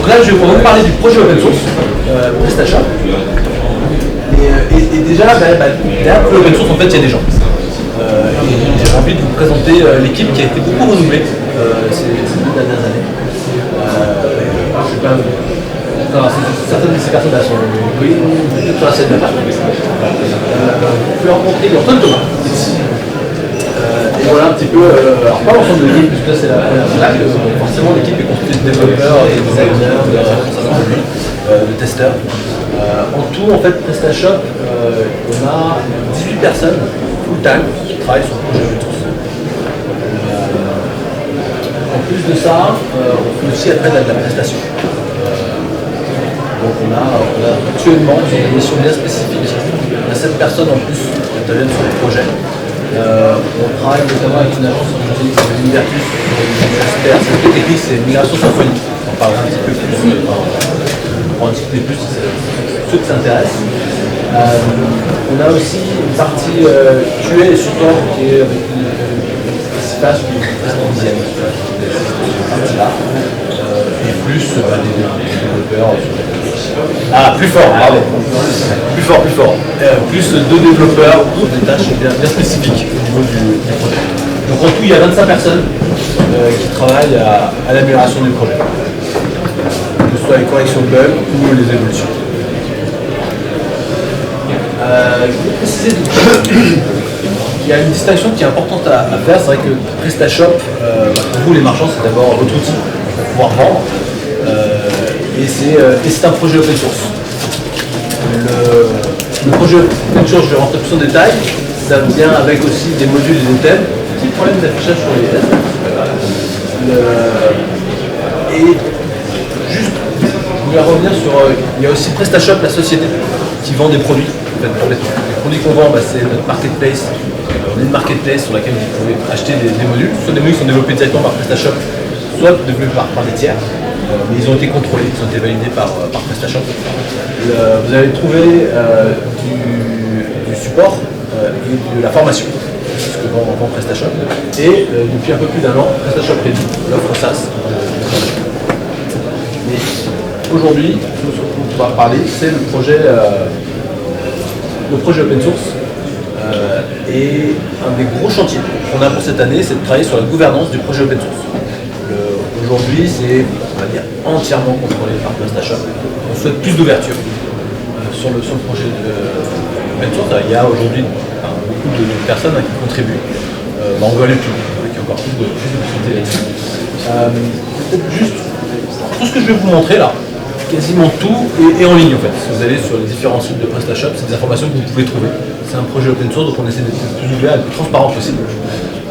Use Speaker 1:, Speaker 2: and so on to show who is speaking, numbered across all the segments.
Speaker 1: Donc là, je vais vous parler du projet open source, PrestaShop. Et déjà, derrière l'open source, en fait, il y a des gens. Et j'ai envie de vous présenter l'équipe qui a été beaucoup renouvelée ces 2 dernières années. Certaines de ces personnes-là sont peut-être sur la scène là-bas. Vous pouvez rencontrer Antoine Thomas. Et voilà un petit peu, alors pas l'ensemble de l'équipe, puisque là c'est la première slide, forcément l'équipe est constituée de développeurs, de designers, de responsables produits, de testeurs. En tout, en fait, PrestaShop, on a 18 personnes full-time qui travaillent sur le projet open source. En plus de ça, on fait aussi après de la prestation. Donc on a actuellement sur des missions bien spécifiques. On a 7 personnes en plus qui interviennent sur les projets. On travaille notamment avec une agence en Belgique qui s'appelle Libertus, expert technique, c'est Migration Symfony. On en parlera un petit peu plus, on en discuter plus si c'est ceux qui s'intéressent. On a aussi une partie QA et support qui est avec qui se passe une dizaine. Et plus des développeurs. Ah, plus fort, pardon. Plus fort. Plus 2 développeurs pour des tâches bien spécifiques au niveau du projet. Donc en tout, il y a 25 personnes qui travaillent à l'amélioration du projet. Que ce soit les corrections de bugs ou les évolutions. Je voulais préciser qu'il y a une distinction qui est importante à faire. C'est vrai que PrestaShop, pour vous les marchands, c'est d'abord votre outil pour pouvoir vendre. Et c'est un projet open source. Le projet open source, je vais rentrer plus en détail, ça vient avec aussi des modules et des thèmes. Petit problème d'affichage sur les thèmes. Et juste, je voulais revenir sur, il y a aussi PrestaShop, la société, qui vend des produits. En fait, les produits qu'on vend, c'est notre marketplace. On a une marketplace sur laquelle vous pouvez acheter des modules. Soit des modules qui sont développés directement par PrestaShop, soit développés par des tiers. Mais ils ont été contrôlés, ils ont été validés par PrestaShop. Vous allez trouver du support et de la formation, ce que vend PrestaShop. Et depuis un peu plus d'1 an, PrestaShop Ready, l'offre SaaS. Mais aujourd'hui, ce dont on va parler, c'est le projet open source. Et un des gros chantiers qu'on a pour cette année, c'est de travailler sur la gouvernance du projet open source. Aujourd'hui, c'est, on va dire, entièrement contrôlé par PrestaShop. On souhaite plus d'ouverture sur le projet open source. Il y a aujourd'hui beaucoup de personnes qui contribuent. On veut aller plus loin, avec encore plus de possibilités là-dessus. Peut-être juste, tout ce que je vais vous montrer là, quasiment tout est en ligne en fait. Si vous allez sur les différents sites de PrestaShop, c'est des informations que vous pouvez trouver. C'est un projet open source, donc on essaie d'être le plus ouvert et le plus transparent possible.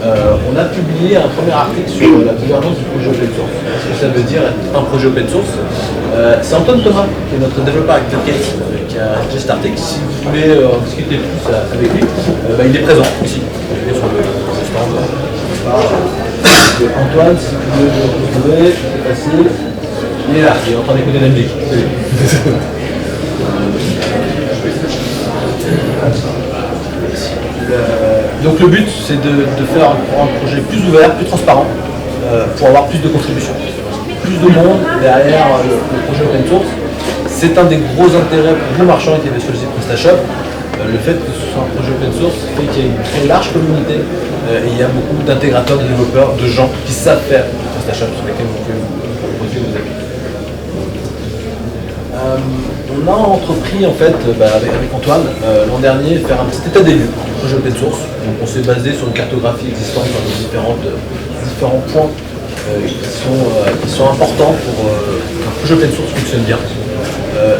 Speaker 1: On a publié un premier article sur la gouvernance du projet open source. Ce que ça veut dire un projet open source. C'est Antoine Thomas, qui est notre développeur Activate, qui a rédigé cet article. Si vous voulez en discuter plus avec lui, il est présent ici. Il est sur le stand. Antoine, si vous voulez le retrouver, c'est facile. Il est là, il est en train d'écouter la musique. Donc le but, c'est de faire un projet plus ouvert, plus transparent, pour avoir plus de contributions. Plus de monde derrière le projet open source. C'est un des gros intérêts pour vous marchands qui avaient choisi PrestaShop. Le fait que ce soit un projet open source fait qu'il y a une très large communauté et il y a beaucoup d'intégrateurs, de développeurs, de gens qui savent faire PrestaShop sur lesquels vous pouvez vous proposer vos applications. On a entrepris en fait avec Antoine l'an dernier faire un petit état des lieux du projet open source. Donc on s'est basé sur une cartographie existante dans les différents points qui sont importants pour qu'un projet open source fonctionne bien.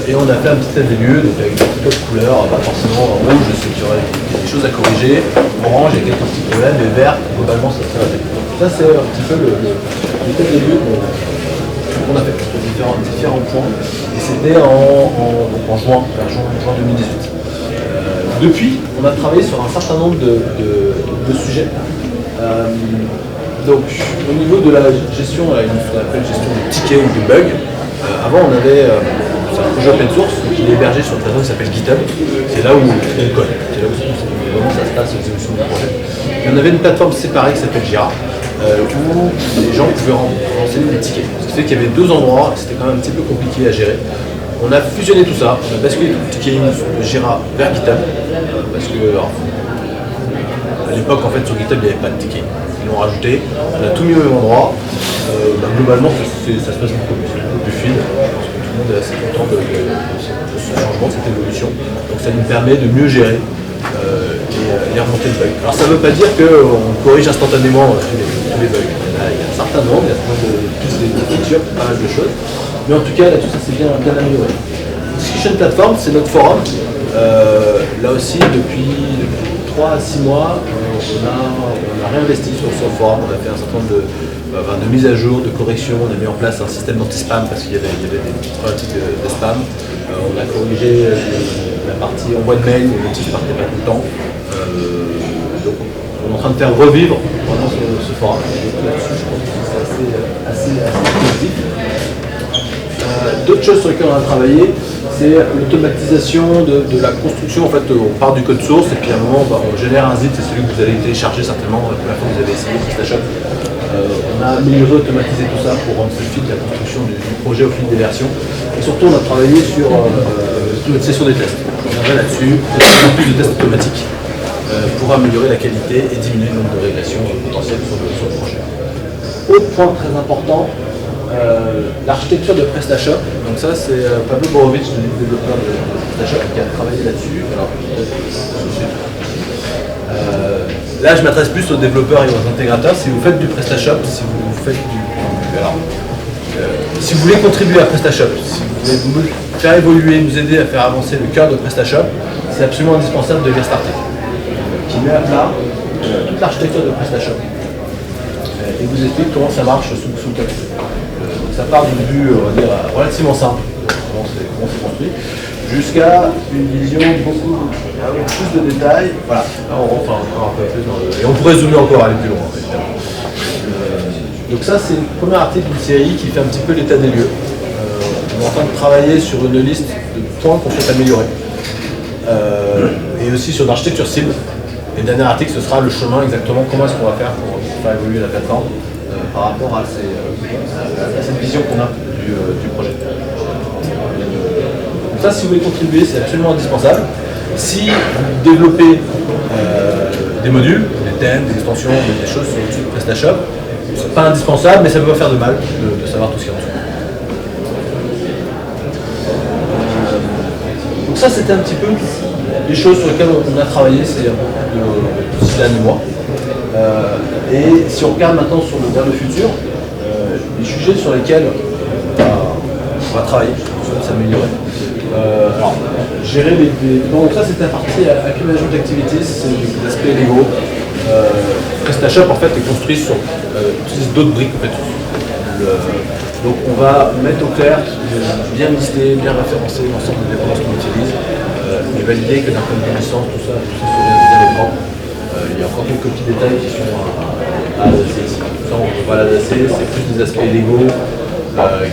Speaker 1: Et on a fait un petit état des lieux donc avec des petites couleurs, pas forcément rouge, c'est qu'il y aurait des choses à corriger, orange il y a quelques petits problèmes, et vert globalement ça va bien. Ça c'est un petit peu l'état des lieux qu'on a fait sur différents points. Et c'était en juin 2018. Depuis, on a travaillé sur un certain nombre de sujets. Donc, au niveau de la gestion, ce qu'on appelle gestion des tickets ou des bugs, avant on avait c'est un projet open source qui est hébergé sur une plateforme qui s'appelle GitHub. C'est là où on code, c'est là où vraiment ça se passe l'exécution du projet. Et on avait une plateforme séparée qui s'appelle Jira, où les gens pouvaient renseigner des tickets. fait qu'il y avait deux endroits, c'était quand même un petit peu compliqué à gérer. On a fusionné tout ça, on a basculé tout le ticketing de Jira vers GitHub, parce que alors, à l'époque en fait sur GitHub il n'y avait pas de ticket. Ils l'ont rajouté, on a tout mis au même endroit. Globalement ça se passe beaucoup plus fluide, parce que tout le monde est assez content de ce changement, de cette évolution. Donc ça nous permet de mieux gérer les remontées de bugs. Alors ça ne veut pas dire qu'on corrige instantanément tous les bugs. Il y a un certain nombre, il y a plein de features, pas mal de choses. Mais en tout cas là-dessus ça s'est bien amélioré. Discussion Platform, c'est notre forum. Là aussi depuis 3 à 6 mois, on a réinvesti sur ce forum, on a fait un certain nombre de mises à jour, de corrections, on a mis en place un système d'anti-spam parce qu'il y avait des problématiques de spam. On a corrigé la partie envoi de mail, les notifs ne partaient pas tout le temps. Donc on est en train de faire revivre pendant ce forum. Donc là-dessus, je pense que c'est assez positif. D'autres choses sur lesquelles on a travaillé, c'est l'automatisation de la construction. En fait, on part du code source et puis à un moment, on génère un zip, c'est celui que vous allez télécharger certainement la première fois que vous avez essayé PrestaShop. On a amélioré, automatisé tout ça pour rendre plus vite la construction du projet au fil des versions. Et surtout, on a travaillé sur l'automatisation des tests. On reviendrait là-dessus, plus de tests automatiques pour améliorer la qualité et diminuer le nombre de régressions potentielles sur le projet. Autre point très important, l'architecture de PrestaShop. Donc ça c'est Pablo Borovic, le développeur de PrestaShop, qui a travaillé là-dessus. Là je m'adresse plus aux développeurs et aux intégrateurs. Si vous faites du PrestaShop, si vous voulez contribuer à PrestaShop, si vous voulez faire évoluer, nous aider à faire avancer le cœur de PrestaShop, c'est absolument indispensable de Get Started, qui met à plat toute l'architecture de PrestaShop et vous explique comment ça marche sous le capot. Ça part d'une vue, on va dire, relativement simple, comment c'est construit, jusqu'à une vision avec plus de détails. Voilà, là on rentre encore un peu plus dans le... Et on pourrait zoomer encore, aller plus loin, évidemment. Donc ça, c'est le premier article d'une série qui fait un petit peu l'état des lieux. On est en train de travailler sur une liste de points qu'on souhaite améliorer. Et aussi sur l'architecture cible. Et le dernier article, ce sera le chemin exactement, comment est-ce qu'on va faire pour faire évoluer la plateforme par rapport à cette vision qu'on a du projet. Donc ça, si vous voulez contribuer, c'est absolument indispensable. Si vous développez des modules, des thèmes, des extensions, des choses sur PrestaShop, c'est pas indispensable, mais ça ne peut pas faire de mal de savoir tout ce qu'il y a en dessous. Donc ça, c'était un petit peu les choses sur lesquelles on a travaillé ces 6 derniers mois. Et si on regarde maintenant vers le futur, les sujets sur lesquels on va travailler, on va s'améliorer. Alors, gérer donc ça c'était la partie accumulation d'activités, c'est des aspects légaux. PrestaShop en fait est construit sur utilise d'autres briques en fait. Donc on va mettre au clair, bien lister, bien référencer l'ensemble des dépendances qu'on utilise, et valider que d'un point de vue licence, tout ça soit bien propre. Il y a encore quelques petits détails qui sont à adresser ici. Ça on ne peut pas l'adresser, c'est plus des aspects légaux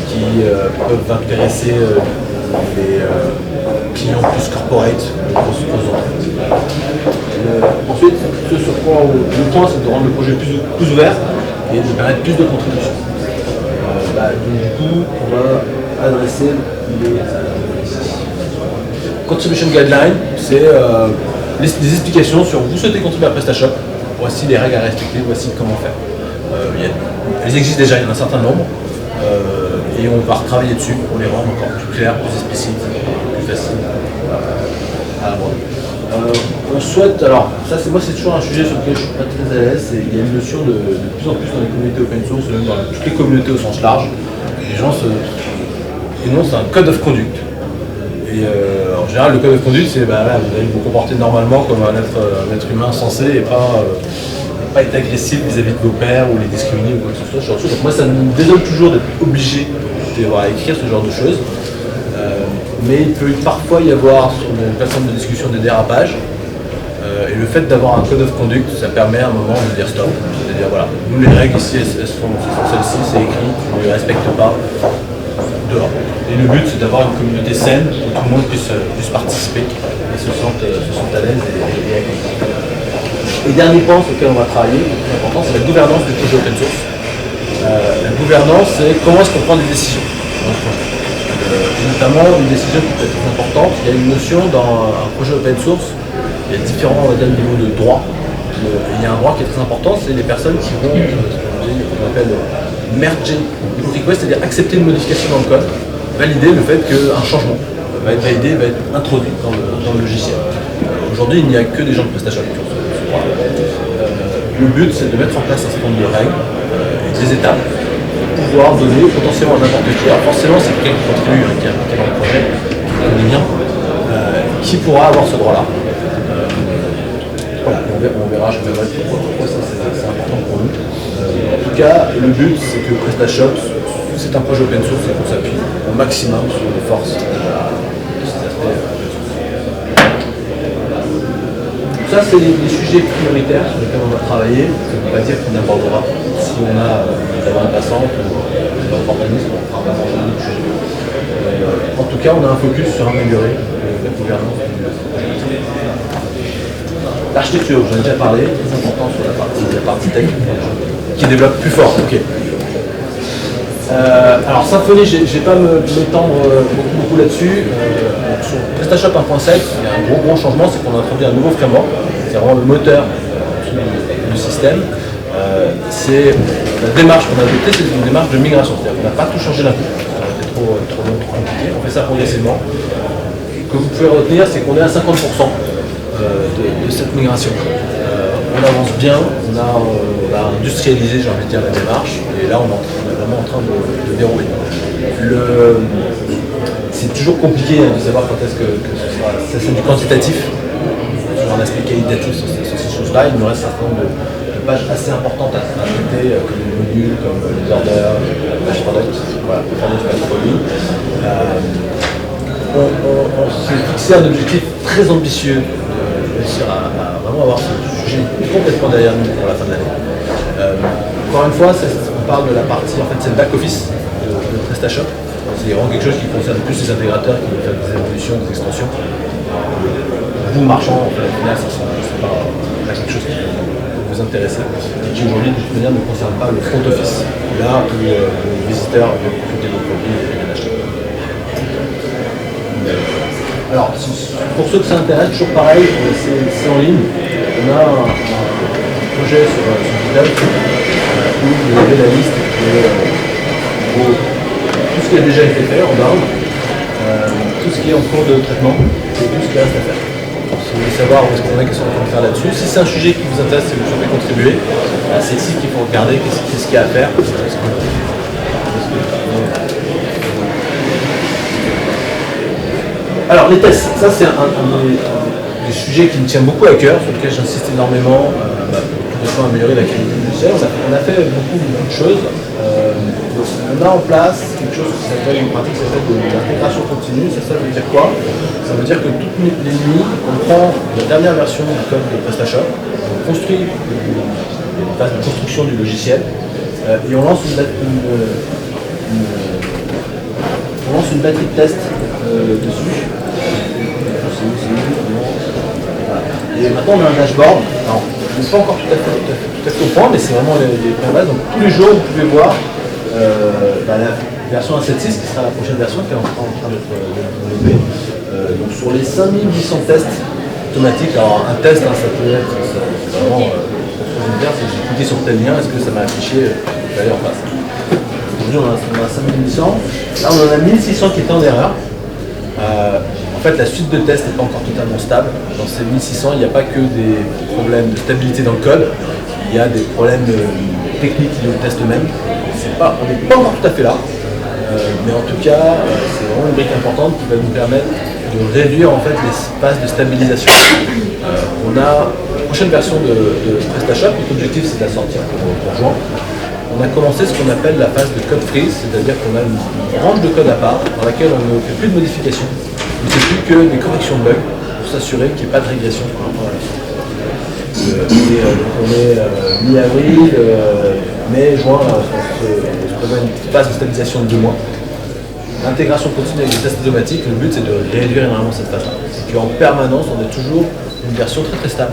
Speaker 1: qui peuvent intéresser les clients plus corporate, grosses entreprises. Ensuite, ce sur quoi le point, c'est de rendre le projet plus ouvert et de permettre plus de contributions. Donc, du coup, on va adresser les contribution guidelines, c'est des explications sur vous souhaitez contribuer à PrestaShop, voici les règles à respecter, voici comment faire. Elles existent déjà, il y en a un certain nombre, et on va retravailler dessus pour les rendre encore plus clairs, plus explicites, plus faciles à aborder. On souhaite, alors ça c'est toujours un sujet sur lequel je ne suis pas très à l'aise, il y a une notion de plus en plus dans les communautés open source, même dans toutes les communautés au sens large, les gens énoncent un code of conduct. Et en général le code of conduct c'est vous allez vous comporter normalement comme un être humain sensé et pas être agressif vis-à-vis de vos pairs ou les discriminer ou quoi que ce soit. Donc moi ça me désole toujours d'être obligé à écrire ce genre de choses. Mais il peut parfois y avoir sur une plateforme de discussion des dérapages. Et le fait d'avoir un code of conduct, ça permet à un moment de dire stop. C'est-à-dire voilà, nous les règles ici, elles sont celles-ci, c'est écrit, on ne les respecte pas, dehors. Et le but c'est d'avoir une communauté saine où tout le monde puisse participer et se sente à l'aise et accueilli. Et dernier point sur lequel on va travailler, le plus important, c'est la gouvernance du projet open source. La gouvernance, c'est comment est-ce qu'on prend des décisions. Donc, notamment une décision qui peut être très importante. Il y a une notion dans un projet open source, il y a différents niveaux de droit. Il y a un droit qui est très important, c'est les personnes qui vont ce qu'on appelle merger une request, c'est-à-dire accepter une modification dans le code, valider le fait qu'un changement va être validé, va être introduit dans le logiciel. Aujourd'hui, il n'y a que des gens de PrestaShop qui ont ce droit. Le but, c'est de mettre en place un certain nombre de règles et des étapes pour pouvoir donner potentiellement à n'importe qui. Alors forcément, c'est quelqu'un qui contribue, qui est impliqué dans le projet, qui connaît bien, qui pourra avoir ce droit-là. Voilà, on verra, je verrai pourquoi ça c'est important pour nous. En tout cas, le but, c'est que PrestaShop, c'est un projet open source et qu'on s'appuie au maximum sur les forces de ces aspects open source. Ça, c'est les sujets prioritaires sur lesquels on va travailler. Ça ne veut pas dire qu'on abordera, si on a des demandes passantes ou des opportunistes, on fera pas changer de choses. En tout cas, on a un focus sur améliorer la gouvernance. L'architecture, j'en ai déjà parlé, très important sur la partie tech, qui développe plus fort. Okay. Alors Symfony, je ne vais pas m'étendre beaucoup là-dessus. Sur PrestaShop 1.7, il y a un gros changement, c'est qu'on a introduit un nouveau framework, c'est vraiment le moteur du système. C'est la démarche qu'on a adoptée, c'est une démarche de migration, c'est-à-dire qu'on n'a pas tout changé d'un coup, ça aurait été trop long, trop compliqué, on fait ça progressivement. Ce que vous pouvez retenir, c'est qu'on est à 50% de cette migration. On avance bien, on a industrialisé, j'ai envie de dire, la démarche, et là on est vraiment en train de dérouler. C'est toujours compliqué de savoir quand est-ce que ce sera. Ça, c'est du quantitatif, sur un aspect qualitatif sur ces choses-là. Il nous reste un certain nombre de pages assez importantes à traiter, comme les modules, comme les orders, les page product, voilà, pour faire notre page produit. On s'est fixé un objectif très ambitieux de réussir à vraiment avoir ce sujet complètement derrière nous pour la fin de l'année. Encore une fois, on parle de la partie, en fait, c'est le back-office de PrestaShop. C'est vraiment quelque chose qui concerne plus les intégrateurs qui veulent faire des évolutions, des extensions. Vous, marchands, en fait, au final, c'est pas quelque chose qui peut vous intéresser, qui aujourd'hui, de toute manière, ne concerne pas le front office, là où le visiteur veut profiter de vos produits et l'acheter. Alors, pour ceux que ça intéresse, toujours pareil, c'est en ligne. On a un projet sur GitHub où vous avez la liste de tout ce qui a déjà été fait en down, tout ce qui est en cours de traitement et tout ce qui reste à faire. Si vous voulez savoir où est-ce qu'on est, qu'est-ce qu'on peut faire là-dessus, si c'est un sujet qui vous intéresse et que vous souhaitez contribuer, c'est ici qu'il faut regarder qu'est-ce qu'il y a à faire. Alors les tests, ça c'est un des sujets qui me tient beaucoup à cœur, sur lequel j'insiste énormément pour améliorer la qualité du logiciel. On a fait beaucoup de choses. On a en place quelque chose qui s'appelle une pratique qui s'appelle de l'intégration continue. Ça veut dire quoi? Ça veut dire que toutes les nuits, on prend la dernière version du code de PrestaShop, on construit une phase de construction du logiciel et on lance une batterie de tests dessus. Et maintenant on a un dashboard. Alors, je ne suis pas encore tout à fait au point, mais c'est vraiment les points de base. Donc tous les jours, vous pouvez voir la version 1.7.6 qui sera la prochaine version qui est en train d'être développée. Donc sur les 5800 tests automatiques, alors un test, ça peut être c'est vraiment si j'ai cliqué sur tel lien, est-ce que ça m'a affiché d'aller en face. Aujourd'hui on a 5800, là on en a 1600 qui étaient en erreur. En fait, la suite de tests n'est pas encore totalement stable. Dans ces 1600, il n'y a pas que des problèmes de stabilité dans le code, il y a des problèmes techniques liés au test même. On n'est pas encore tout à fait là, mais en tout cas, c'est vraiment une brique importante qui va nous permettre de réduire en fait l'espace de stabilisation. On a la prochaine version de PrestaShop, l'objectif c'est de la sortir pour juin. On a commencé ce qu'on appelle la phase de code freeze, c'est-à-dire qu'on a une branche de code à part dans laquelle on ne fait plus de modifications. On ne fait plus que des corrections de bugs pour s'assurer qu'il n'y ait pas de régression par rapport à la suite. On est mi-avril, mai, juin, on prévoit une phase de stabilisation de 2 mois. L'intégration continue avec des tests automatiques, le but c'est de réduire énormément cette phase-là. C'est qu'en permanence, on a toujours une version très stable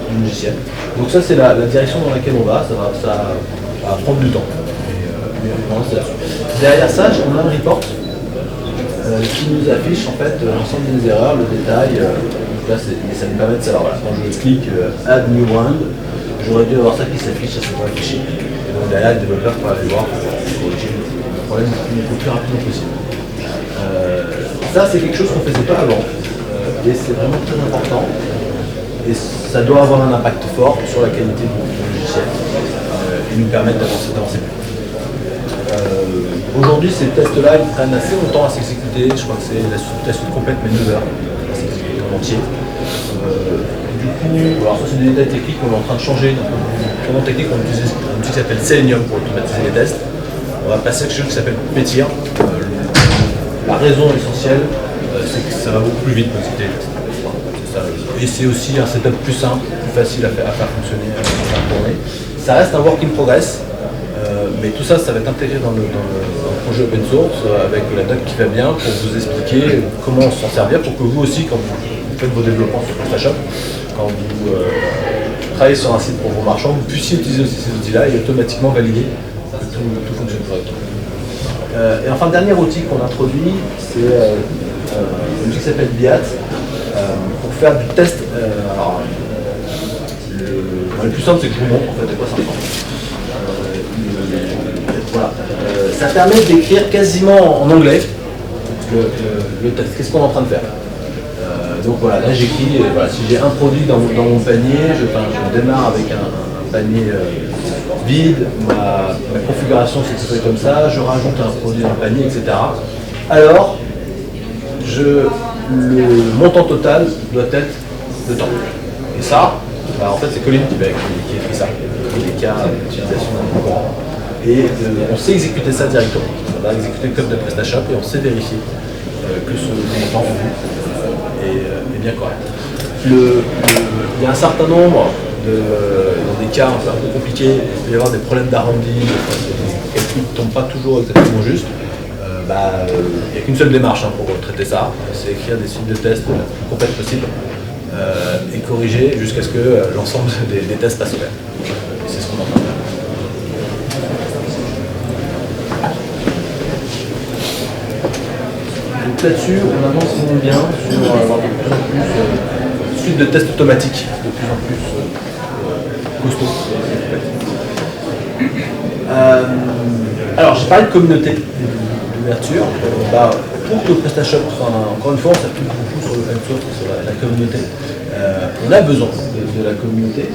Speaker 1: du logiciel. Donc ça c'est la direction dans laquelle on va, ça va prendre du temps. Mais on lance là-dessus. Derrière ça, on a un report qui nous affiche en fait l'ensemble des erreurs, le détail. Donc là, ça nous permet de savoir, voilà, quand je clique Add New Brand, j'aurais dû avoir ça qui s'affiche, ça s'est pas affiché. Et donc derrière, le développeur pourra aller voir pour corriger le problème le plus rapidement possible. Ça, c'est quelque chose qu'on ne faisait pas avant. Et c'est vraiment très important. Et ça doit avoir un impact fort sur la qualité du logiciel et nous permettre d'avancer plus. Aujourd'hui, ces tests-là, ils prennent assez longtemps à s'exécuter. Je crois que c'est la suite complète, mais 9 heures à s'exécuter en entier. Du coup, alors ça c'est des détails techniques qu'on est en train de changer. Pendant technique, on utilise un outil qui s'appelle Selenium pour automatiser les tests. On va passer à quelque chose qui s'appelle Petir. La raison essentielle, c'est que ça va beaucoup plus vite pour exécuter les tests. Et c'est aussi un setup plus simple, plus facile à faire fonctionner, à faire tourner. Ça reste un work in progress. Mais tout ça, ça va être intégré dans le projet open source avec la doc qui va bien pour vous expliquer comment s'en servir pour que vous aussi, quand vous faites vos développements sur PrestaShop, quand vous travaillez sur un site pour vos marchands, vous puissiez utiliser aussi ces outils-là et automatiquement valider que tout fonctionne correctement. Et enfin, dernier outil qu'on introduit, c'est un outil qui s'appelle BIAT pour faire du test. Alors, le plus simple, c'est que je vous montre en fait de quoi ça ressemble. Voilà. Ça permet d'écrire quasiment en anglais le test. Qu'est-ce qu'on est en train de faire? Donc voilà, là j'écris, voilà, si j'ai un produit dans mon panier, je démarre avec un panier vide, ma configuration c'est que ce soit comme ça, je rajoute un produit dans le panier, etc. Alors, le montant total doit être de temps. Et ça, bah, en fait c'est Colin qui écrit ça, les cas d'utilisation d'un courant. Et on sait exécuter ça directement. On va exécuter le code de PrestaShop et on sait vérifier que ce montant est bien correct. Il y a un certain nombre dans des cas un peu compliqués, il peut y avoir des problèmes d'arrondi, des calculs ne tombent pas toujours exactement juste. Il n'y a qu'une seule démarche pour traiter ça, c'est écrire des suites de tests la plus complète possible et corriger jusqu'à ce que l'ensemble des tests passent au vert. Et c'est ce qu'on est en train de faire. Donc là-dessus, on avance vraiment bien sur avoir de plus en plus suite de tests automatiques, de plus en plus costauds. Alors, j'ai parlé de communauté, d'ouverture. Pour que PrestaShop, encore une fois, on s'appuie beaucoup sur l'open source, sur la communauté. On a besoin de la communauté.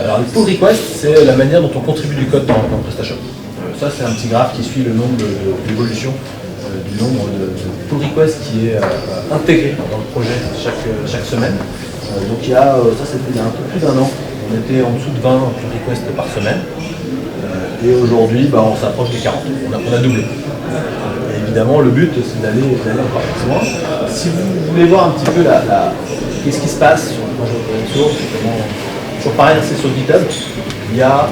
Speaker 1: Alors, les pull requests, c'est la manière dont on contribue du code dans PrestaShop. Ça, c'est un petit graphe qui suit le nombre d'évolutions du nombre de pull requests qui est intégré dans le projet chaque semaine. Donc il y a, ça c'était il y a un peu plus d'1 an, on était en dessous de 20 pull requests par semaine. Et aujourd'hui, on s'approche des 40, on a doublé. Et évidemment, le but c'est d'aller encore plus loin. Si vous voulez voir un petit peu qu'est-ce qui se passe sur le projet open source, toujours pareil, c'est sur GitHub, il y a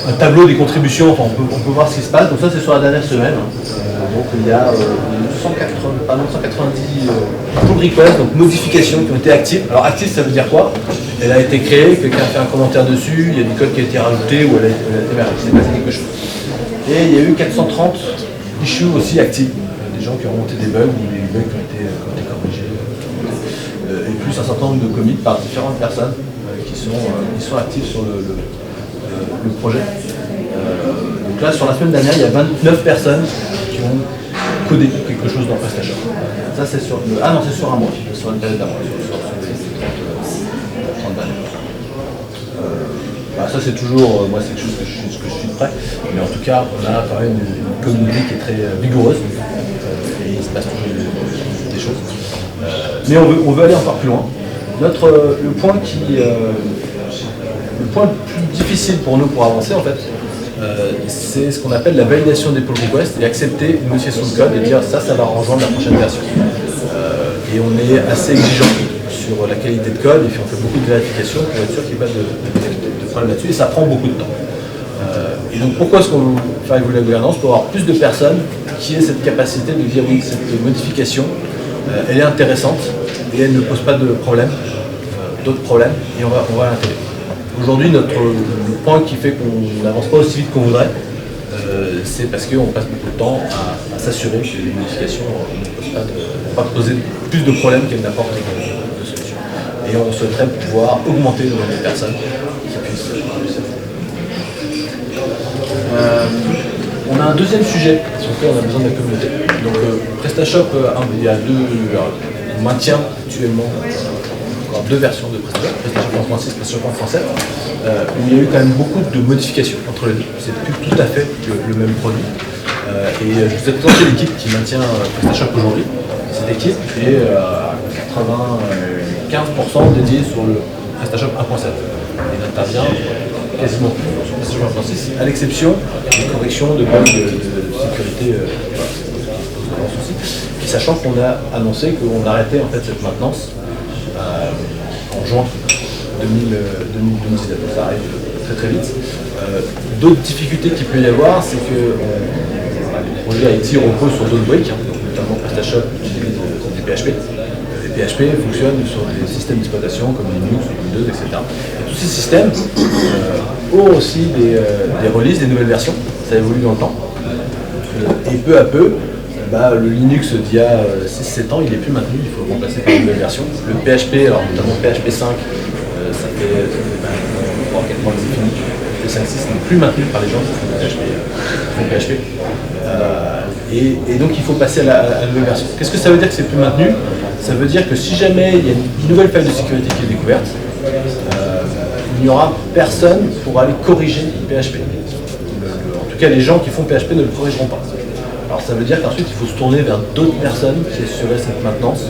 Speaker 1: un tableau des contributions, enfin, on peut voir ce qui se passe. Donc ça c'est sur la dernière semaine. Donc il y a 190 pull requests, donc modifications qui ont été actives. Alors active ça veut dire quoi? Elle a été créée, quelqu'un a fait un commentaire dessus, il y a du code qui a été rajouté ou elle a été mergée, il s'est passé quelque chose. Et il y a eu 430 issues aussi actives, des gens qui ont remonté des bugs ou des bugs qui ont été corrigés. Et plus un certain nombre de commits par différentes personnes qui sont actives sur le projet. Donc là, sur la semaine dernière, il y a 29 personnes qui ont codé quelque chose dans PrestaShop. Ça, c'est sur le... Ah non, c'est sur un mois, sur une période d'un mois, sur les 30 derniers. Ça, c'est toujours, moi, c'est quelque chose que je suis prêt. Mais en tout cas, on a quand même une communauté qui est très vigoureuse. Et il se passe toujours des choses. Mais on veut aller encore plus loin. Le point le plus difficile pour nous pour avancer en fait, c'est ce qu'on appelle la validation des pull requests et accepter une modification de code et dire ça va rejoindre la prochaine version. Et on est assez exigeant sur la qualité de code et puis on fait beaucoup de vérifications pour être sûr qu'il n'y ait pas de problème là-dessus et ça prend beaucoup de temps. Et donc pourquoi est-ce qu'on veut faire évoluer la gouvernance? Pour avoir plus de personnes qui aient cette capacité de dire oui, cette modification, elle est intéressante et elle ne pose pas de problème, d'autres problèmes et on va l'intégrer. Aujourd'hui, le point qui fait qu'on n'avance pas aussi vite qu'on voudrait, c'est parce qu'on passe beaucoup de temps à s'assurer que les modifications ne vont pas poser plus de problèmes qu'elles n'apportent de solutions. Et on souhaiterait pouvoir augmenter le nombre de personnes qui puissent on a un deuxième sujet sur lequel on a besoin de la communauté. Donc PrestaShop, il y a on maintient actuellement encore deux versions de PrestaShop, PrestaShop 1.6, PrestaShop 1.7, où il y a eu quand même beaucoup de modifications entre les deux. C'est plus tout à fait le même produit. Et je vous ai présenté l'équipe qui maintient PrestaShop aujourd'hui. Cette équipe est à 95% dédiée sur le PrestaShop 1.7. Et n'intervient quasiment plus sur PrestaShop 1.6, à l'exception des corrections de bugs de sécurité et sachant qu'on a annoncé qu'on arrêtait en fait cette maintenance en juin 2019. Ça arrive très très vite. D'autres difficultés qu'il peut y avoir, c'est que le projet IT repose sur d'autres briques, notamment PrestaShop utilise du PHP. Les PHP fonctionnent sur des systèmes d'exploitation comme Linux, Windows, etc. Et tous ces systèmes ont aussi des releases, des nouvelles versions, ça évolue dans le temps. Et peu à peu, le Linux d'il y a 6-7 ans, il n'est plus maintenu, il faut le remplacer par une nouvelle version. Le PHP, alors notamment PHP 5, ça fait 3-4 mois que c'est fini. Le 5.6 n'est plus maintenu par les gens qui font PHP. Et donc il faut passer à la nouvelle version. Qu'est-ce que ça veut dire que c'est plus maintenu? Ça veut dire que si jamais il y a une nouvelle faille de sécurité qui est découverte, il n'y aura personne pour aller corriger le PHP. En tout cas, les gens qui font PHP ne le corrigeront pas. Alors ça veut dire qu'ensuite il faut se tourner vers d'autres personnes qui assuraient cette maintenance.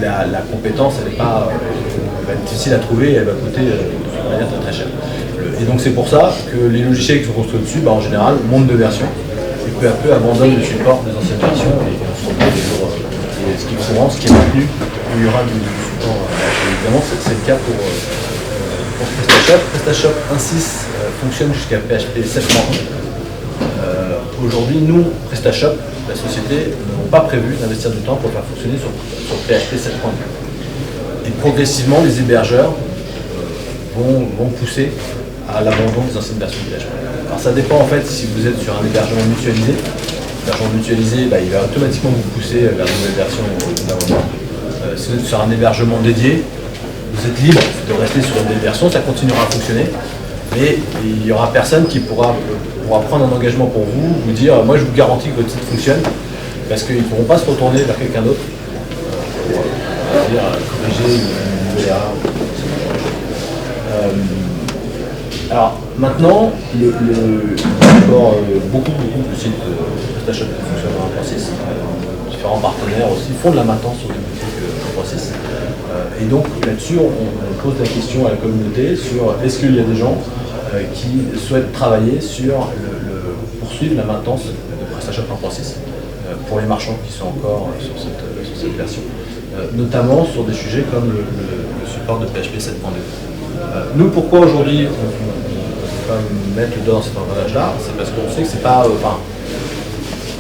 Speaker 1: La compétence, elle va être difficile à trouver et elle va coûter de toute manière très très cher. Et donc c'est pour ça que les logiciels qui sont construits dessus, en général, montent de version et peu à peu abandonnent le support des anciennes versions et on se retrouve toujours ce qui est courant, ce qui est maintenu, où il y aura du support. Évidemment, c'est le cas pour PrestaShop. PrestaShop 1.6 fonctionne jusqu'à PHP 7.1. Aujourd'hui, nous, PrestaShop, la société, n'avons pas prévu d'investir du temps pour le faire fonctionner sur PHP 7.2. Et progressivement, les hébergeurs vont pousser à l'abandon des anciennes versions de PHP. Alors ça dépend en fait si vous êtes sur un hébergement mutualisé. L'hébergement mutualisé, il va automatiquement vous pousser vers une nouvelle version d'abandon. Si vous êtes sur un hébergement dédié, vous êtes libre de rester sur une nouvelle version, ça continuera à fonctionner. Mais il n'y aura personne qui pourra prendre un engagement pour vous dire moi je vous garantis que votre site fonctionne, parce qu'ils ne pourront pas se retourner vers quelqu'un d'autre pour corriger une nouvelle erreur. Alors maintenant, il y a encore beaucoup de sites PrestaShop qui fonctionnent en 1.6. Différents partenaires aussi font de la maintenance sur des boutiques 1.6. Et donc là-dessus, on pose la question à la communauté sur est-ce qu'il y a des gens qui souhaitent travailler sur poursuivre la maintenance de PrestaShop 1.6 pour les marchands qui sont encore sur cette version, notamment sur des sujets comme le support de PHP 7.2. Nous, pourquoi aujourd'hui on peut mettre le doigt dans cet engrenage-là, c'est parce qu'on sait que c'est pas...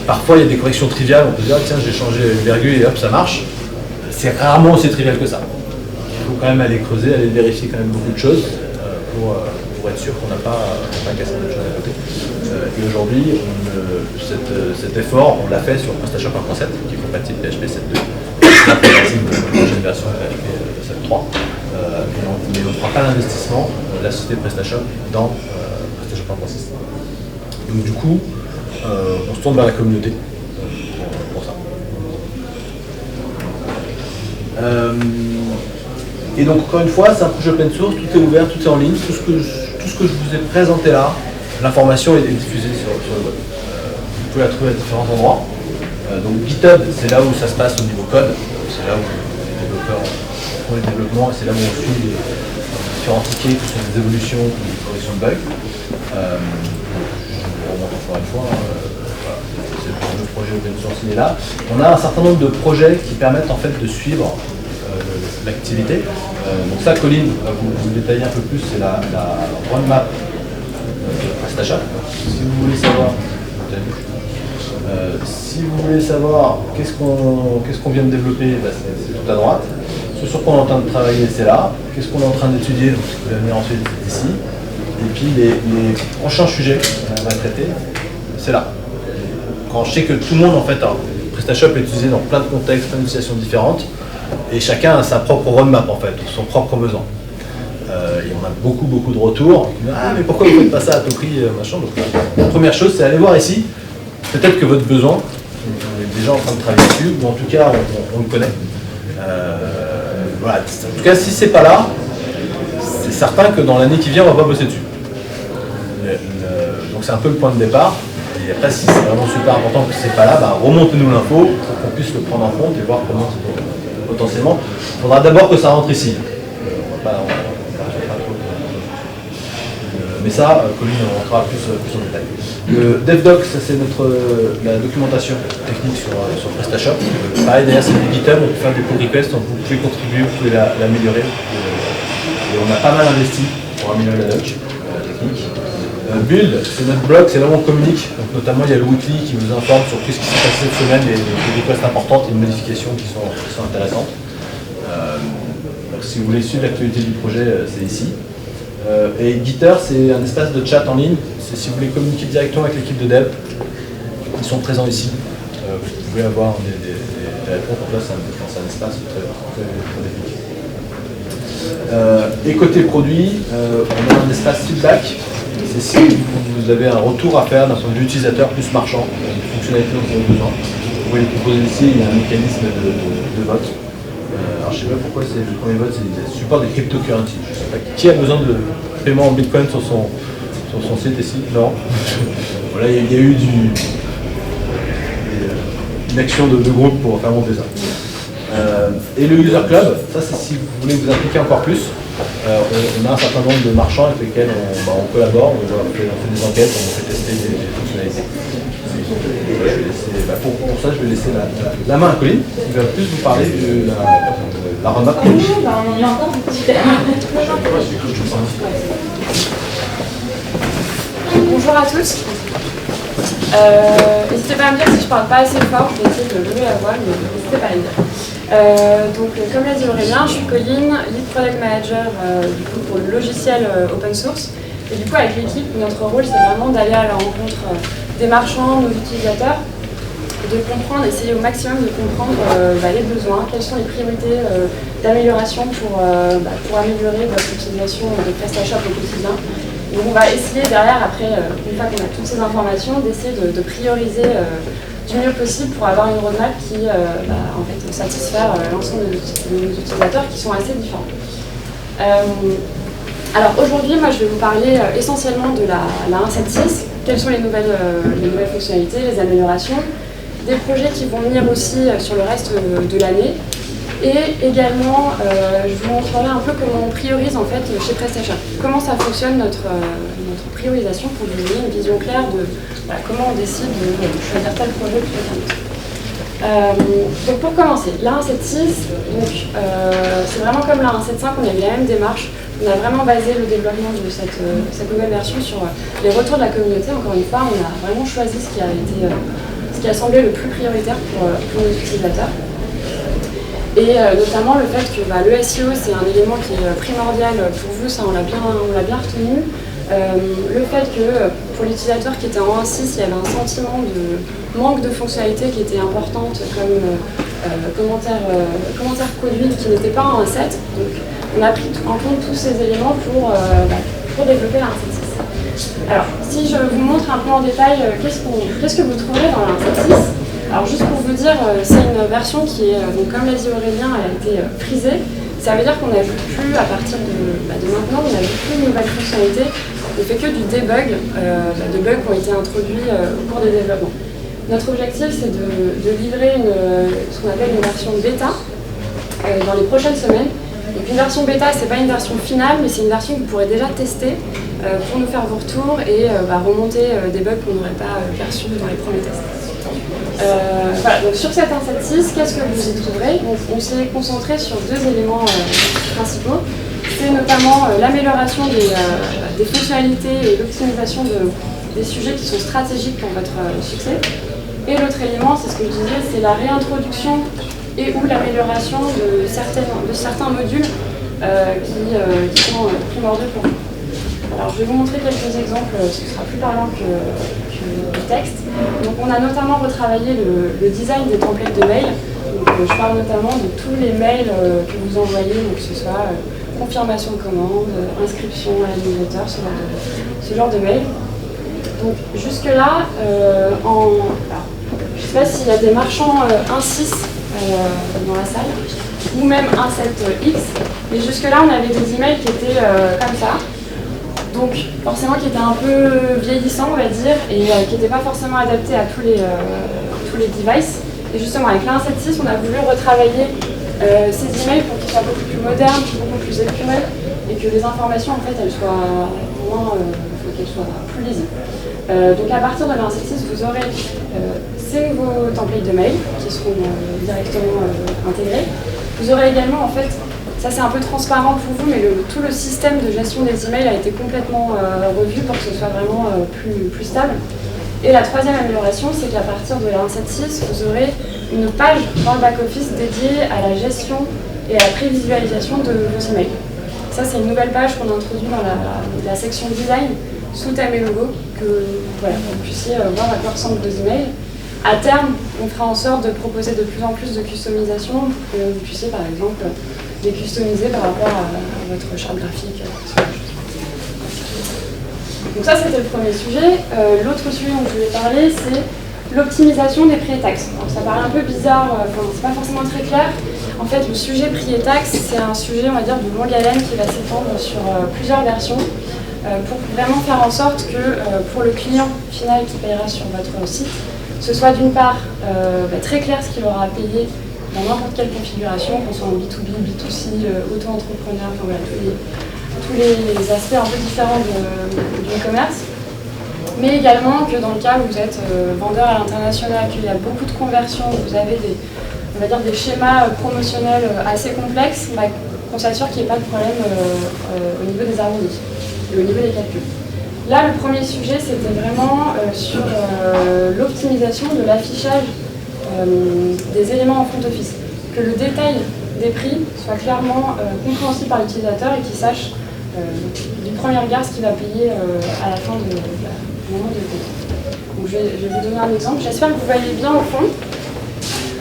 Speaker 1: parfois il y a des corrections triviales, on peut dire tiens j'ai changé une virgule et hop ça marche. C'est rarement aussi trivial que ça. Il faut quand même aller creuser, aller vérifier quand même beaucoup de choses pour être sûr qu'on n'a pas cassé d'autres choses à côté. Et aujourd'hui, cet effort, on l'a fait sur PrestaShop 1.7 qui est compatible PHP 7.2. C'est compatible de la prochaine version PHP 7.3. Mais on ne fera pas l'investissement de la société PrestaShop dans PrestaShop 1.6. Donc du coup, on se tourne vers la communauté pour ça. Et donc encore une fois, c'est un projet open source, tout est ouvert, tout est en ligne, tout ce que je vous ai présenté là, l'information est diffusée sur le web. Vous pouvez la trouver à différents endroits. Donc GitHub, c'est là où ça se passe au niveau code, c'est là où les développeurs font les développements et c'est là où on suit les différents tickets, que ce soit des évolutions ou des corrections de bugs. Je remonte encore une fois, c'est le projet open source il est là. On a un certain nombre de projets qui permettent en fait de suivre l'activité. Donc ça, Colin, vous détaillez un peu plus, c'est la roadmap PrestaShop. Si vous voulez savoir qu'est-ce qu'on vient de développer, c'est tout à droite. ce sur quoi on est en train de travailler, c'est là. Qu'est-ce qu'on est en train d'étudier, donc ce qui va venir ensuite, c'est ici. Et puis les prochains sujets qu'on va traiter, c'est là. Quand je sais que tout le monde, en fait, alors, PrestaShop est utilisé dans plein de contextes, plein d'utilisations différentes, et chacun a sa propre roadmap, en fait, son propre besoin. Et on a beaucoup de retours. Ah, mais pourquoi vous ne faites pas ça à tout prix, machin. Donc, la première chose, c'est aller voir ici. Peut-être que votre besoin, on est déjà en train de travailler dessus, ou en tout cas, on le connaît. Voilà. En tout cas, si c'est pas là, c'est certain que dans l'année qui vient, on va pas bosser dessus. Donc c'est un peu le point de départ. Et après, si c'est vraiment super important que c'est pas là, bah, remontez-nous l'info pour qu'on puisse le prendre en compte et voir comment potentiellement. Il faudra d'abord que ça rentre ici. Mais ça, Colline on rentrera plus en détail. Le DevDoc, ça c'est la documentation technique sur PrestaShop. Pareil, derrière c'est du GitHub, on peut faire des pull requests, vous pouvez contribuer, vous pouvez l'améliorer. Et on a pas mal investi pour améliorer la doc technique. Build, c'est notre blog, c'est là où on communique. Donc, notamment, il y a le weekly qui vous informe sur tout ce qui s'est passé cette semaine, les requests importantes et les modifications qui sont intéressantes. Donc, si vous voulez suivre l'actualité du projet, c'est ici. Et Gitter, c'est un espace de chat en ligne. C'est si vous voulez communiquer directement avec l'équipe de dev, ils sont présents ici. Vous pouvez avoir des réponses. Donc là, c'est un espace très technique. Et côté produit, on a un espace feedback. C'est si vous avez un retour à faire d'un point de vue utilisateur plus marchand, une fonctionnalité dont vous avez besoin. Vous pouvez les proposer ici, il y a un mécanisme de vote. Alors je ne sais pas pourquoi c'est le premier vote, c'est le support des cryptocurrencies. Je sais pas qui a besoin de paiement en bitcoin sur son site ici. Non. Voilà, il y a eu une action de groupe pour faire monter ça. Et le User Club, ça c'est si vous voulez vous impliquer encore plus. On a un certain nombre de marchands avec lesquels on collabore, on fait des enquêtes, on fait tester des fonctionnalités. Pour ça, je vais laisser la main à Colline, qui va plus vous parler de la roadmap.
Speaker 2: On y entend super. Bonjour à tous. N'hésitez pas à me dire si je parle pas assez fort, je vais essayer de lever la voix, mais n'hésitez pas à le dire. Donc, comme l'a dit Aurélien, je suis Colline, Lead Product Manager du coup, pour le logiciel open source. Et du coup, avec l'équipe, notre rôle, c'est vraiment d'aller à la rencontre des marchands, nos utilisateurs, de comprendre, essayer au maximum de comprendre les besoins, quelles sont les priorités d'amélioration pour améliorer votre utilisation de PrestaShop au quotidien. Donc on va essayer derrière, après, une fois qu'on a toutes ces informations, d'essayer de prioriser du mieux possible pour avoir une roadmap qui en fait, satisfaire l'ensemble de nos utilisateurs qui sont assez différents. Alors aujourd'hui, moi je vais vous parler essentiellement de la 1.7.6, quelles sont les nouvelles fonctionnalités, les améliorations, des projets qui vont venir aussi sur le reste de l'année. Et également, je vous montrerai un peu comment on priorise en fait chez PrestaShop. Comment ça fonctionne notre priorisation pour vous donner une vision claire de comment on décide de choisir tel projet plutôt qu'un autre. Donc pour commencer, la 1.7.6, c'est vraiment comme la 1.7.5, on a eu la même démarche. On a vraiment basé le développement de cette nouvelle version sur les retours de la communauté. Encore une fois, on a vraiment choisi ce qui a semblé le plus prioritaire pour nos utilisateurs. Et notamment le fait que le SEO c'est un élément qui est primordial pour vous, ça on l'a bien retenu. Le fait que pour l'utilisateur qui était en 1.6, il y avait un sentiment de manque de fonctionnalités qui était importante comme commentaire conduite qui n'était pas en 1.7. Donc on a pris en compte tous ces éléments pour développer la 1.7.6. Alors si je vous montre un peu en détail qu'est-ce que vous trouverez dans la 1.7.6. Alors juste pour vous dire, c'est une version qui est, donc comme l'a dit Aurélien, elle a été frisée. Ça veut dire qu'on n'ajoute plus, à partir de maintenant, on n'ajoute plus de nouvelles fonctionnalités. On ne fait que du debug, de bugs qui ont été introduits au cours des développements. Notre objectif, c'est de livrer ce qu'on appelle une version bêta dans les prochaines semaines. Donc une version bêta, ce n'est pas une version finale, mais c'est une version que vous pourrez déjà tester pour nous faire vos retours et remonter des bugs qu'on n'aurait pas perçus dans les premiers tests. Voilà, donc sur cette 1.7.6, qu'est-ce que vous y trouverez? On s'est concentré sur deux éléments principaux. C'est notamment l'amélioration des fonctionnalités et l'optimisation des sujets qui sont stratégiques pour votre succès. Et l'autre élément, c'est ce que je disais, c'est la réintroduction et ou l'amélioration de certains modules qui sont primordiaux pour vous. Alors, je vais vous montrer quelques exemples, ce sera plus parlant que le texte. Donc, on a notamment retravaillé le design des templates de mail. Donc, je parle notamment de tous les mails que vous envoyez, donc que ce soit confirmation de commande, inscription à la newsletter, ce genre de mail. Donc, jusque-là, je ne sais pas s'il y a des marchands 1.6 dans la salle, ou même 1.7x, mais jusque-là, on avait des emails qui étaient comme ça. Donc forcément qui était un peu vieillissant, on va dire, et qui n'était pas forcément adapté à tous les devices. Et justement avec la 1.7.6, on a voulu retravailler ces emails pour qu'ils soient beaucoup plus modernes, beaucoup plus épurés, et que les informations en fait elles soient qu'elles soient plus lisibles. Donc à partir de la 1.7.6, vous aurez ces nouveaux templates de mail qui seront directement intégrés. Vous aurez également en fait, ça c'est un peu transparent pour vous, mais tout le système de gestion des emails a été complètement revu pour que ce soit vraiment plus stable. Et la troisième amélioration, c'est qu'à partir de la 1.7.6, vous aurez une page dans le back-office dédiée à la gestion et à la prévisualisation de vos emails. Ça, c'est une nouvelle page qu'on a introduite dans la section design sous thème et logo, que voilà, vous puissiez voir à quoi ressemblent vos emails. À terme, on fera en sorte de proposer de plus en plus de customisation pour que vous puissiez, par exemple, les customiser par rapport à votre charte graphique. Donc ça, c'était le premier sujet. L'autre sujet dont je voulais parler, c'est l'optimisation des prix et taxes. Alors, ça paraît un peu bizarre, c'est pas forcément très clair. En fait, le sujet prix et taxes, c'est un sujet, on va dire, de longue haleine qui va s'étendre sur plusieurs versions pour vraiment faire en sorte que pour le client final qui payera sur votre site, ce soit d'une part très clair ce qu'il aura à payer dans n'importe quelle configuration, qu'on soit en B2B, B2C, auto-entrepreneur, enfin voilà, tous les aspects un peu différents du e-commerce. Mais également que dans le cas où vous êtes vendeur à l'international, qu'il y a beaucoup de conversions, vous avez des schémas promotionnels assez complexes, qu'on s'assure qu'il n'y ait pas de problème au niveau des harmonies et au niveau des calculs. Là, le premier sujet, c'était vraiment sur l'optimisation de l'affichage des éléments en front office. Que le détail des prix soit clairement compréhensible par l'utilisateur et qu'il sache du premier regard ce qu'il va payer à la fin du moment de paie. Donc je vais vous donner un exemple. J'espère que vous voyez bien au fond.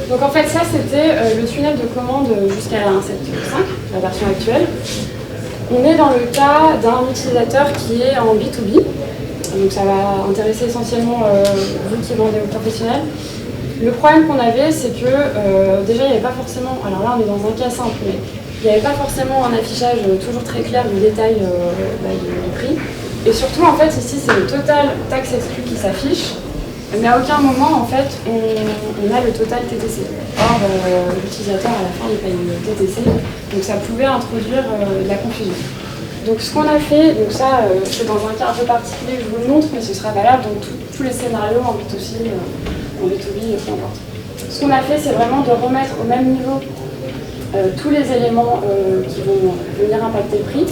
Speaker 2: Donc en fait, ça c'était le tunnel de commande jusqu'à la 1.7.5, la version actuelle. On est dans le cas d'un utilisateur qui est en B2B. Donc ça va intéresser essentiellement vous qui vendez aux professionnels. Le problème qu'on avait, c'est que déjà, il n'y avait pas forcément, alors là on est dans un cas simple, mais il n'y avait pas forcément un affichage toujours très clair du détail du prix. Et surtout, en fait, ici, c'est le total taxe exclue qui s'affiche, mais à aucun moment, en fait, on a le total TTC. Or, l'utilisateur, à la fin, il paye le TTC, donc ça pouvait introduire de la confusion. Donc ce qu'on a fait, donc ça, c'est dans un cas un peu particulier, je vous le montre, mais ce sera valable dans tous les scénarios en B2C, en B2B, peu importe. Ce qu'on a fait, c'est vraiment de remettre au même niveau tous les éléments qui vont venir impacter le prix.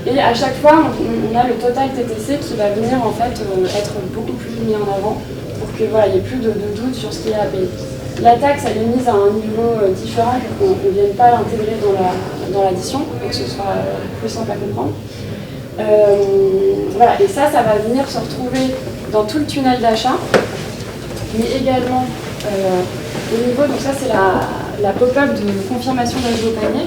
Speaker 2: Et à chaque fois, on a le total TTC qui va venir en fait être beaucoup plus mis en avant pour que voilà, il n'y ait plus de doute sur ce qu'il y a à payer. La taxe, elle est mise à un niveau différent pour qu'on ne vienne pas l'intégrer dans l'addition et que ce soit plus simple à comprendre. Voilà, et ça va venir se retrouver dans tout le tunnel d'achat, mais également au niveau, donc ça c'est la pop-up de confirmation d'ajout au panier.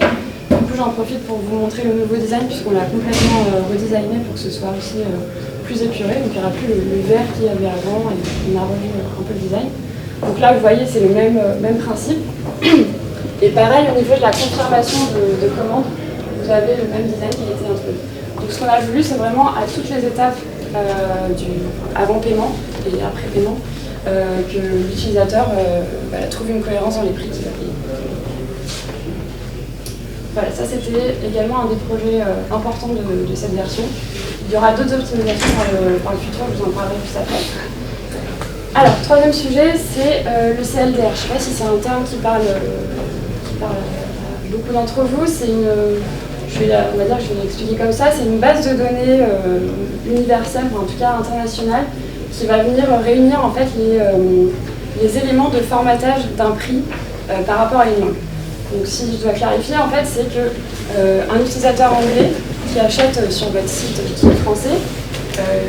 Speaker 2: Du coup j'en profite pour vous montrer le nouveau design puisqu'on l'a complètement redesigné pour que ce soit aussi plus épuré. Donc il n'y aura plus le vert qu'il y avait avant et on a revu un peu le design. Donc là vous voyez c'est le même principe. Et pareil au niveau de la confirmation de commande, vous avez le même design qui a été introduit. Donc ce qu'on a voulu c'est vraiment à toutes les étapes du avant paiement et après paiement que l'utilisateur trouve une cohérence dans les prix qu'il va payer. Voilà, ça c'était également un des projets importants de cette version. Il y aura d'autres optimisations par le futur, je vous en parlerai juste après. Alors, troisième sujet, c'est le CLDR. Je ne sais pas si c'est un terme qui parle à beaucoup d'entre vous. C'est on va dire que je vais l'expliquer comme ça, c'est une base de données universelle, en tout cas internationale, qui va venir réunir en fait les éléments de formatage d'un prix par rapport à une langue. Donc si je dois clarifier, en fait, c'est qu'un utilisateur anglais qui achète sur votre site qui est français,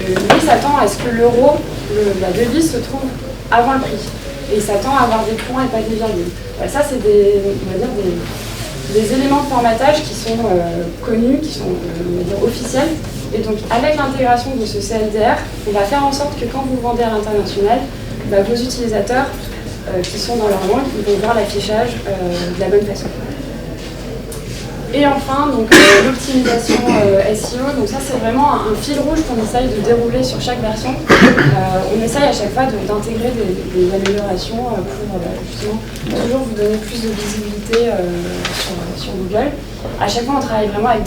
Speaker 2: lui s'attend à ce que l'euro, la devise, se trouve avant le prix. Et il s'attend à avoir des points et pas des virgules. Ça, c'est des éléments de formatage qui sont connus, qui sont on va dire, officiels. Et donc, avec l'intégration de ce CLDR, on va faire en sorte que quand vous vendez à l'international, vos utilisateurs qui sont dans leur langue, ils vont voir l'affichage de la bonne façon. Et enfin, l'optimisation SEO, donc ça c'est vraiment un fil rouge qu'on essaye de dérouler sur chaque version. On essaye à chaque fois d'intégrer des améliorations pour justement toujours vous donner plus de visibilité sur Google. À chaque fois on travaille vraiment avec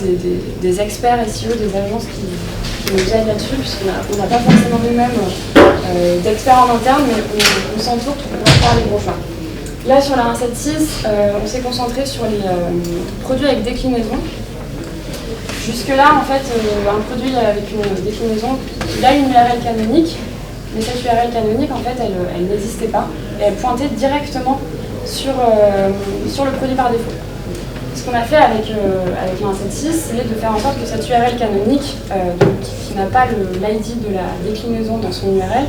Speaker 2: des experts SEO, des agences qui nous aident là-dessus, puisqu'on n'a pas forcément nous-mêmes d'experts en interne, mais on s'entoure pour faire les bons choix. Là, sur la 1.7.6, on s'est concentré sur les produits avec déclinaison. Jusque-là, en fait, un produit avec une déclinaison, il a une URL canonique, mais cette URL canonique, en fait, elle n'existait pas. Et elle pointait directement sur le produit par défaut. Ce qu'on a fait avec la 1.7.6, c'est de faire en sorte que cette URL canonique, qui n'a pas l'ID de la déclinaison dans son URL,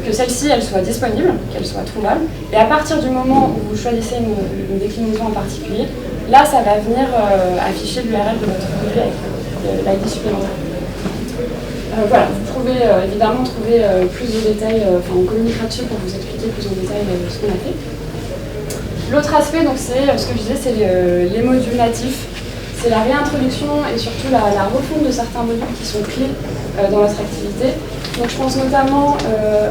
Speaker 2: que celle-ci elle soit disponible, qu'elle soit trouvable, et à partir du moment où vous choisissez une déclinaison en particulier, là ça va venir afficher l'URL de votre produit avec l'ID supplémentaire. Voilà, vous pouvez évidemment trouver plus de détails, on communiquera dessus pour vous expliquer plus en détail ce qu'on a fait. L'autre aspect, donc c'est ce que je disais, c'est les modules natifs. C'est la réintroduction et surtout la refonte de certains modules qui sont clés dans notre activité. Donc je pense notamment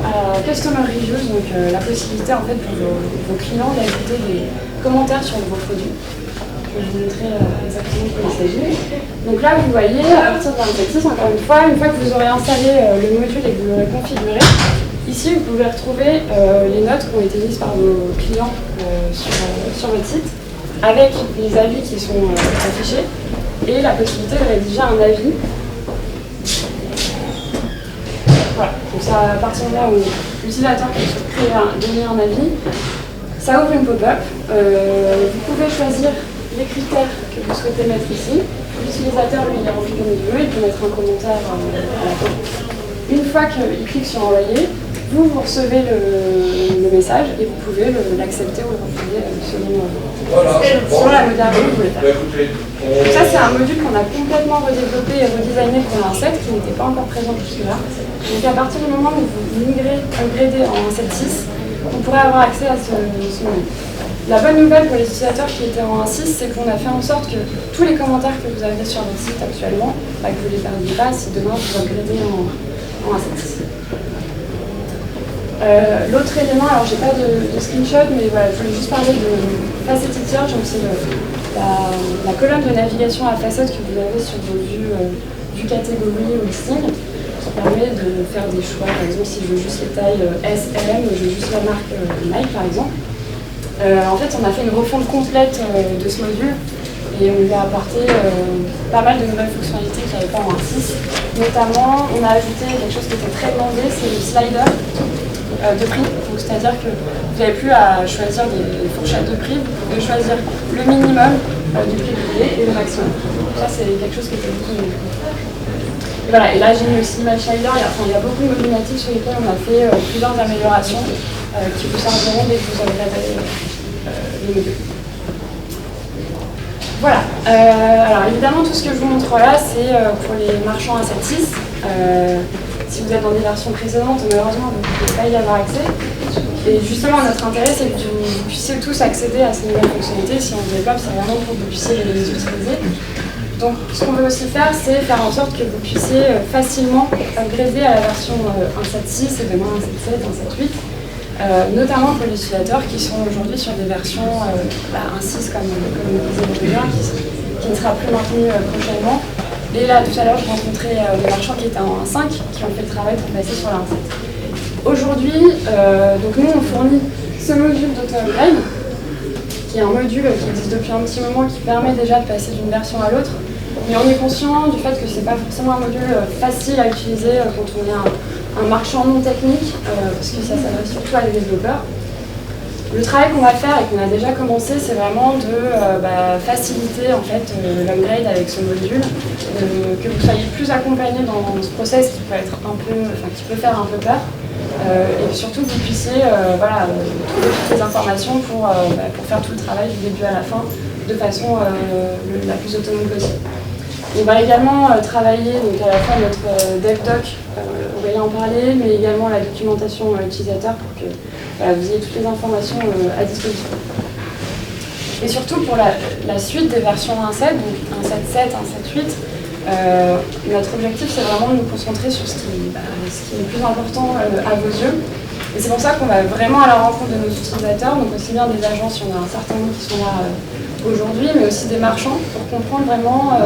Speaker 2: à Customer Reviews, donc la possibilité en fait pour vos clients d'ajouter des commentaires sur vos produits. Je vais vous montrer exactement de quoi il s'agit. Donc là vous voyez, à partir de la 1.7.6, encore une fois que vous aurez installé le module et que vous l'aurez configuré, ici vous pouvez retrouver les notes qui ont été mises par vos clients sur votre site, avec les avis qui sont affichés et la possibilité de rédiger un avis. Voilà, donc ça, à partir du moment où l'utilisateur qui souhaite donner un avis, ça ouvre une pop-up. Vous pouvez choisir les critères que vous souhaitez mettre ici. L'utilisateur, lui, il est rempli comme il veut, il peut mettre un commentaire à la fin. Une fois qu'il clique sur envoyer, vous recevez le message et vous pouvez l'accepter ou le refuser selon la modalité que vous voulez faire. Donc ça, c'est un module qu'on a complètement redéveloppé et redesigné pour la 1.7 qui n'était pas encore présent jusque-là. Donc à partir du moment où vous migrez, upgradez en 1.7.6, vous pourrez avoir accès à ce module. La bonne nouvelle pour les utilisateurs qui étaient en 1.6, c'est qu'on a fait en sorte que tous les commentaires que vous avez sur votre site actuellement, que vous ne les perdiez pas si demain vous upgradez en 1.7.6. L'autre élément, alors j'ai pas de screenshot, mais voilà, je voulais juste parler de Faceted Search, donc c'est la colonne de navigation à facettes que vous avez sur vos vues catégorie ou listing, qui permet de faire des choix. Par exemple, si je veux juste les tailles S, M, je veux juste la marque Nike par exemple. En fait, on a fait une refonte complète de ce module et on lui a apporté pas mal de nouvelles fonctionnalités qu'il n'y avait pas en 1.6. Notamment, on a ajouté quelque chose qui était très demandé, c'est le slider de prix. C'est-à-dire que vous n'avez plus à choisir des fourchettes de prix, vous pouvez choisir le minimum du prix publié et le maximum. Donc ça, c'est quelque chose qui était beaucoup mieux. Et voilà, et là j'ai mis aussi Image Slider, il y a beaucoup de modules natifs sur lesquels on a fait plusieurs améliorations qui vous serviront dès que vous avez révélé les modules. Voilà, alors évidemment tout ce que je vous montre là c'est pour les marchands à 7.6. Si vous êtes dans des versions précédentes, malheureusement vous ne pouvez pas y avoir accès. Et justement notre intérêt c'est que vous puissiez tous accéder à ces nouvelles fonctionnalités. Si on développe, c'est vraiment pour que vous puissiez les utiliser. Donc ce qu'on veut aussi faire, c'est faire en sorte que vous puissiez facilement upgrader à la version 1.7.6 et demain 1.7.7, 1.7.8. Notamment pour les utilisateurs qui sont aujourd'hui sur des versions 1.6 comme le disait Roger, qui ne sera plus maintenu prochainement. Et là, tout à l'heure, je rencontrais des marchands qui étaient en 1.5 qui ont fait le travail pour passer sur la 1.7. Aujourd'hui, donc nous, on fournit ce module d'auto-upgrade, qui est un module qui existe depuis un petit moment, qui permet déjà de passer d'une version à l'autre. Mais on est conscient du fait que ce n'est pas forcément un module facile à utiliser quand on est un marchand non technique, parce que ça s'adresse surtout à des développeurs. Le travail qu'on va faire et qu'on a déjà commencé, c'est vraiment de faciliter en fait l'upgrade avec ce module, que vous soyez plus accompagnés dans ce process qui peut être qui peut faire un peu peur, et surtout que vous puissiez trouver toutes les informations pour faire tout le travail du début à la fin de façon la plus autonome possible. On va également travailler donc à la fois notre DevDoc, on va y en parler, mais également la documentation utilisateur pour que vous ayez toutes les informations à disposition. Et surtout pour la suite des versions 1.7, donc 1.7.7, 1.7.8, notre objectif c'est vraiment de nous concentrer sur ce qui est le plus important à vos yeux. Et c'est pour ça qu'on va vraiment à la rencontre de nos utilisateurs, donc aussi bien des agences, il y en a un certain nombre qui sont là aujourd'hui, mais aussi des marchands, pour comprendre vraiment,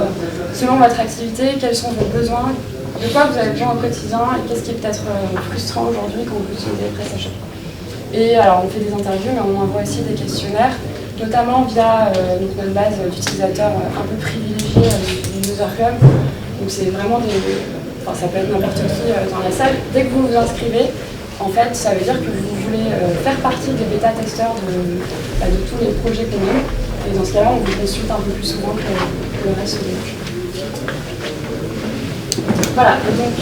Speaker 2: selon votre activité, quels sont vos besoins, de quoi vous avez besoin au quotidien et qu'est-ce qui est peut-être frustrant aujourd'hui quand vous utilisez PrestaShop. Et alors on fait des interviews, mais on envoie aussi des questionnaires, notamment via notre base d'utilisateurs un peu privilégiée du User Club. Donc c'est vraiment ça peut être n'importe qui dans la salle. Dès que vous vous inscrivez, en fait, ça veut dire que vous voulez faire partie des bêta-testeurs de tous les projets qu'on a. Et dans ce cas-là, on vous consulte un peu plus souvent que le reste des marchands. Voilà, et donc,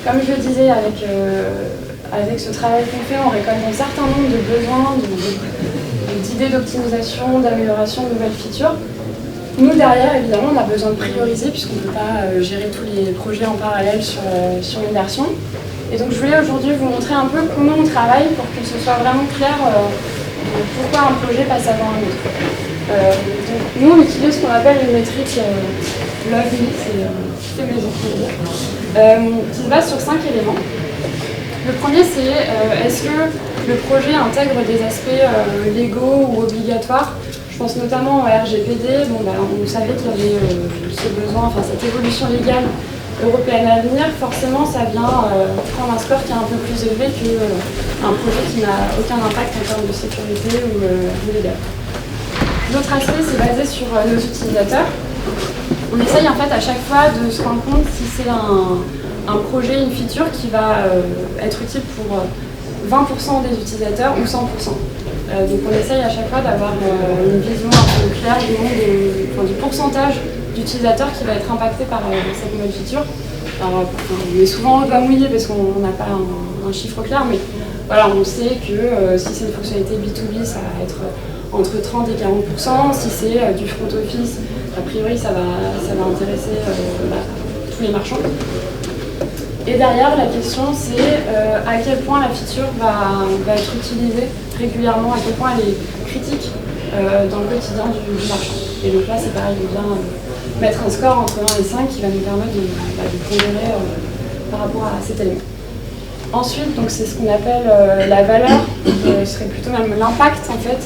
Speaker 2: comme je le disais, avec ce travail qu'on fait, on récolte un certain nombre de besoins, d'idées d'optimisation, d'amélioration, de nouvelles features. Nous, derrière, évidemment, on a besoin de prioriser, puisqu'on ne peut pas gérer tous les projets en parallèle sur une version. Et donc, je voulais aujourd'hui vous montrer un peu comment on travaille pour que ce soit vraiment clair pourquoi un projet passe avant un autre. Donc, nous, on utilise ce qu'on appelle une métrique LOGMI, c'est maison, qui se base sur 5 éléments. Le premier, c'est est-ce que le projet intègre des aspects légaux ou obligatoires. Je pense notamment au RGPD. On savait qu'il y avait ce besoin, cette évolution légale européenne à venir. Forcément, ça vient prendre un score qui est un peu plus élevé qu'un projet qui n'a aucun impact en termes de sécurité ou légal. L'autre aspect, c'est basé sur nos utilisateurs. On essaye en fait à chaque fois de se rendre compte si c'est un projet, une feature qui va être utile pour 20% des utilisateurs ou 100%. Donc on essaye à chaque fois d'avoir une vision un peu claire du pourcentage d'utilisateurs qui va être impacté par cette nouvelle feature. On est souvent au doigt mouillé parce qu'on n'a pas un chiffre clair, mais voilà, on sait que si c'est une fonctionnalité B2B, ça va être entre 30 et 40%. Si c'est du front office, a priori ça va intéresser tous les marchands. Et derrière, la question c'est à quel point la feature va être utilisée régulièrement, à quel point elle est critique dans le quotidien du marchand. Et donc là, c'est pareil, on vient mettre un score entre 1 et 5 qui va nous permettre de pondérer par rapport à cet élément. Ensuite, donc c'est ce qu'on appelle la valeur, ce serait plutôt même l'impact en fait.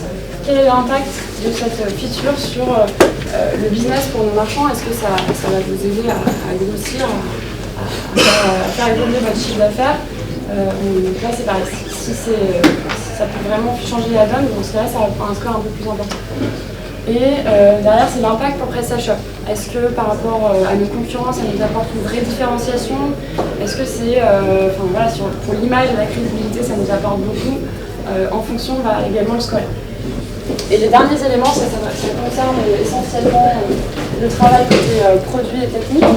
Speaker 2: Quel est l'impact de cette feature sur le business pour nos marchands? Est-ce que ça va vous aider à grossir, à faire évoluer votre chiffre d'affaires? Donc là, c'est pareil. Si ça peut vraiment changer la donne, dans ce cas-là, ça va prendre un score un peu plus important. Et derrière, c'est l'impact pour PrestaShop. Est-ce que par rapport à nos concurrents, ça nous apporte une vraie différenciation? Est-ce que c'est, pour l'image et la crédibilité, ça nous apporte beaucoup? En fonction, également le score. Et les derniers éléments, ça concerne essentiellement le travail côté produit et technique.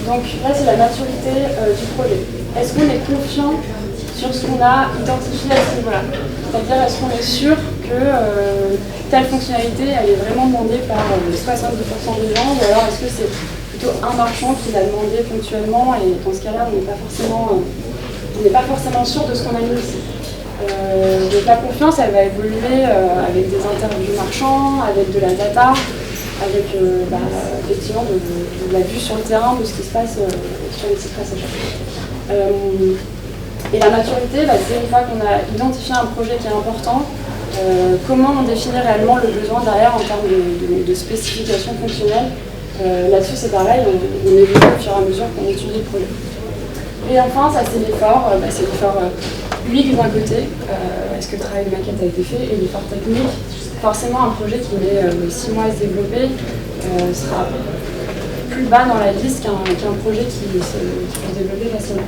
Speaker 2: Donc là, c'est la maturité du projet. Est-ce qu'on est confiant sur ce qu'on a identifié à ce niveau-là? C'est-à-dire, est-ce qu'on est sûr que telle fonctionnalité, elle est vraiment demandée par 70% des gens, ou alors est-ce que c'est plutôt un marchand qui l'a demandé ponctuellement, et dans ce cas-là, on n'est pas forcément sûr de ce qu'on a mis ici. Donc la confiance, elle va évoluer avec des interviews marchands, avec de la data, avec effectivement de la vue sur le terrain de ce qui se passe sur les sites PrestaShop. Et la maturité, c'est une fois qu'on a identifié un projet qui est important, comment on définit réellement le besoin derrière en termes de spécifications fonctionnelles. Là-dessus, c'est pareil, on évolue au fur et à mesure qu'on étudie le projet. Et enfin, ça c'est l'effort, c'est l'effort UX d'un côté, est-ce que le travail de maquette a été fait, et l'effort technique. Forcément, un projet qui met 6 mois à se développer sera plus bas dans la liste qu'un projet qui peut se développer facilement.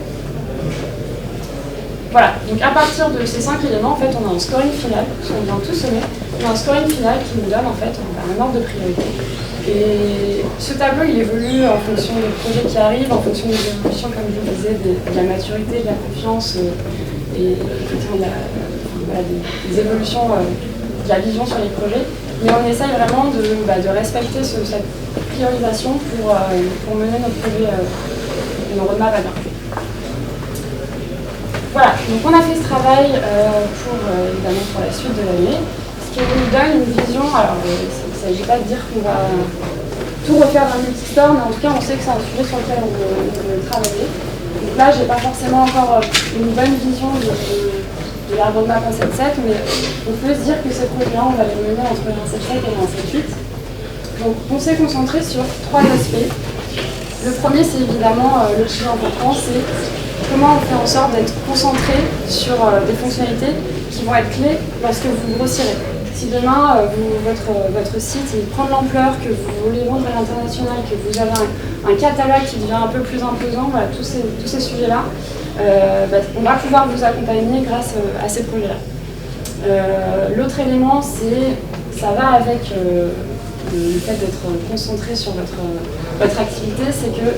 Speaker 2: Voilà, donc à partir de ces 5 éléments, en fait, on a un scoring final, parce qu'on vient tout sommer, on a un scoring final qui nous donne en fait un ordre de priorité. Et ce tableau, il évolue en fonction des projets qui arrivent, en fonction des évolutions, comme je vous disais, de la maturité, de la confiance et des évolutions de la vision sur les projets. Mais on essaye vraiment de respecter cette priorisation pour mener notre projet, nos roadmaps à bien. Voilà, donc on a fait ce travail évidemment pour la suite de l'année, ce qui nous donne une vision. Alors, il ne s'agit pas de dire qu'on va tout refaire dans multistore, mais en tout cas, on sait que c'est un sujet sur lequel on veut travailler. Donc là, je n'ai pas forcément encore une bonne vision de la roadmap en 7.7, mais on peut se dire que ces projets-là, on va les mener entre un 7.7 et un 7.8. Donc, on s'est concentré sur 3 aspects. Le premier, c'est évidemment le plus important, c'est comment on fait en sorte d'être concentré sur des fonctionnalités qui vont être clés lorsque vous grossirez. Si demain, votre site il prend de l'ampleur, que vous voulez vendre à l'international, que vous avez un catalogue qui devient un peu plus imposant, voilà, tous ces sujets-là, on va pouvoir vous accompagner grâce à ces projets-là. L'autre élément, ça va avec le fait d'être concentré sur votre activité, c'est que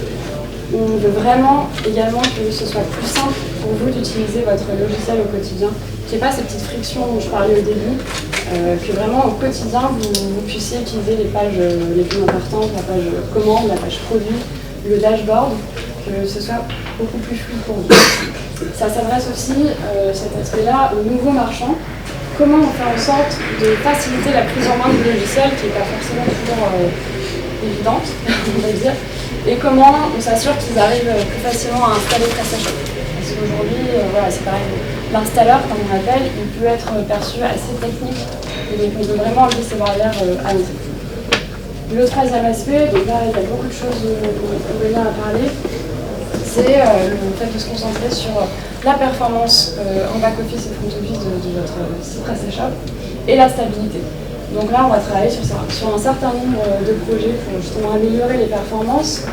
Speaker 2: on veut vraiment également que ce soit plus simple pour vous d'utiliser votre logiciel au quotidien, qu'il n'y ait pas ces petites frictions dont je parlais au début, que vraiment au quotidien vous puissiez utiliser les pages les plus importantes, la page commande, la page produit, le dashboard, que ce soit beaucoup plus fluide pour vous. Ça s'adresse aussi, cet aspect-là, aux nouveaux marchands. Comment on fait en sorte de faciliter la prise en main du logiciel, qui n'est pas forcément toujours évidente, on va dire, et comment on s'assure qu'ils arrivent plus facilement à installer PrestaShop. Parce qu'aujourd'hui, c'est pareil, l'installeur, comme on l'appelle, il peut être perçu assez technique, et donc on veut vraiment enlever ces barrières à l'entrée. Le troisième aspect, donc là il y a beaucoup de choses dont on peut venir à parler, c'est le fait de se concentrer sur la performance en back-office et front-office de votre site PrestaShop et la stabilité. Donc là, on va travailler sur un certain nombre de projets pour justement améliorer les performances,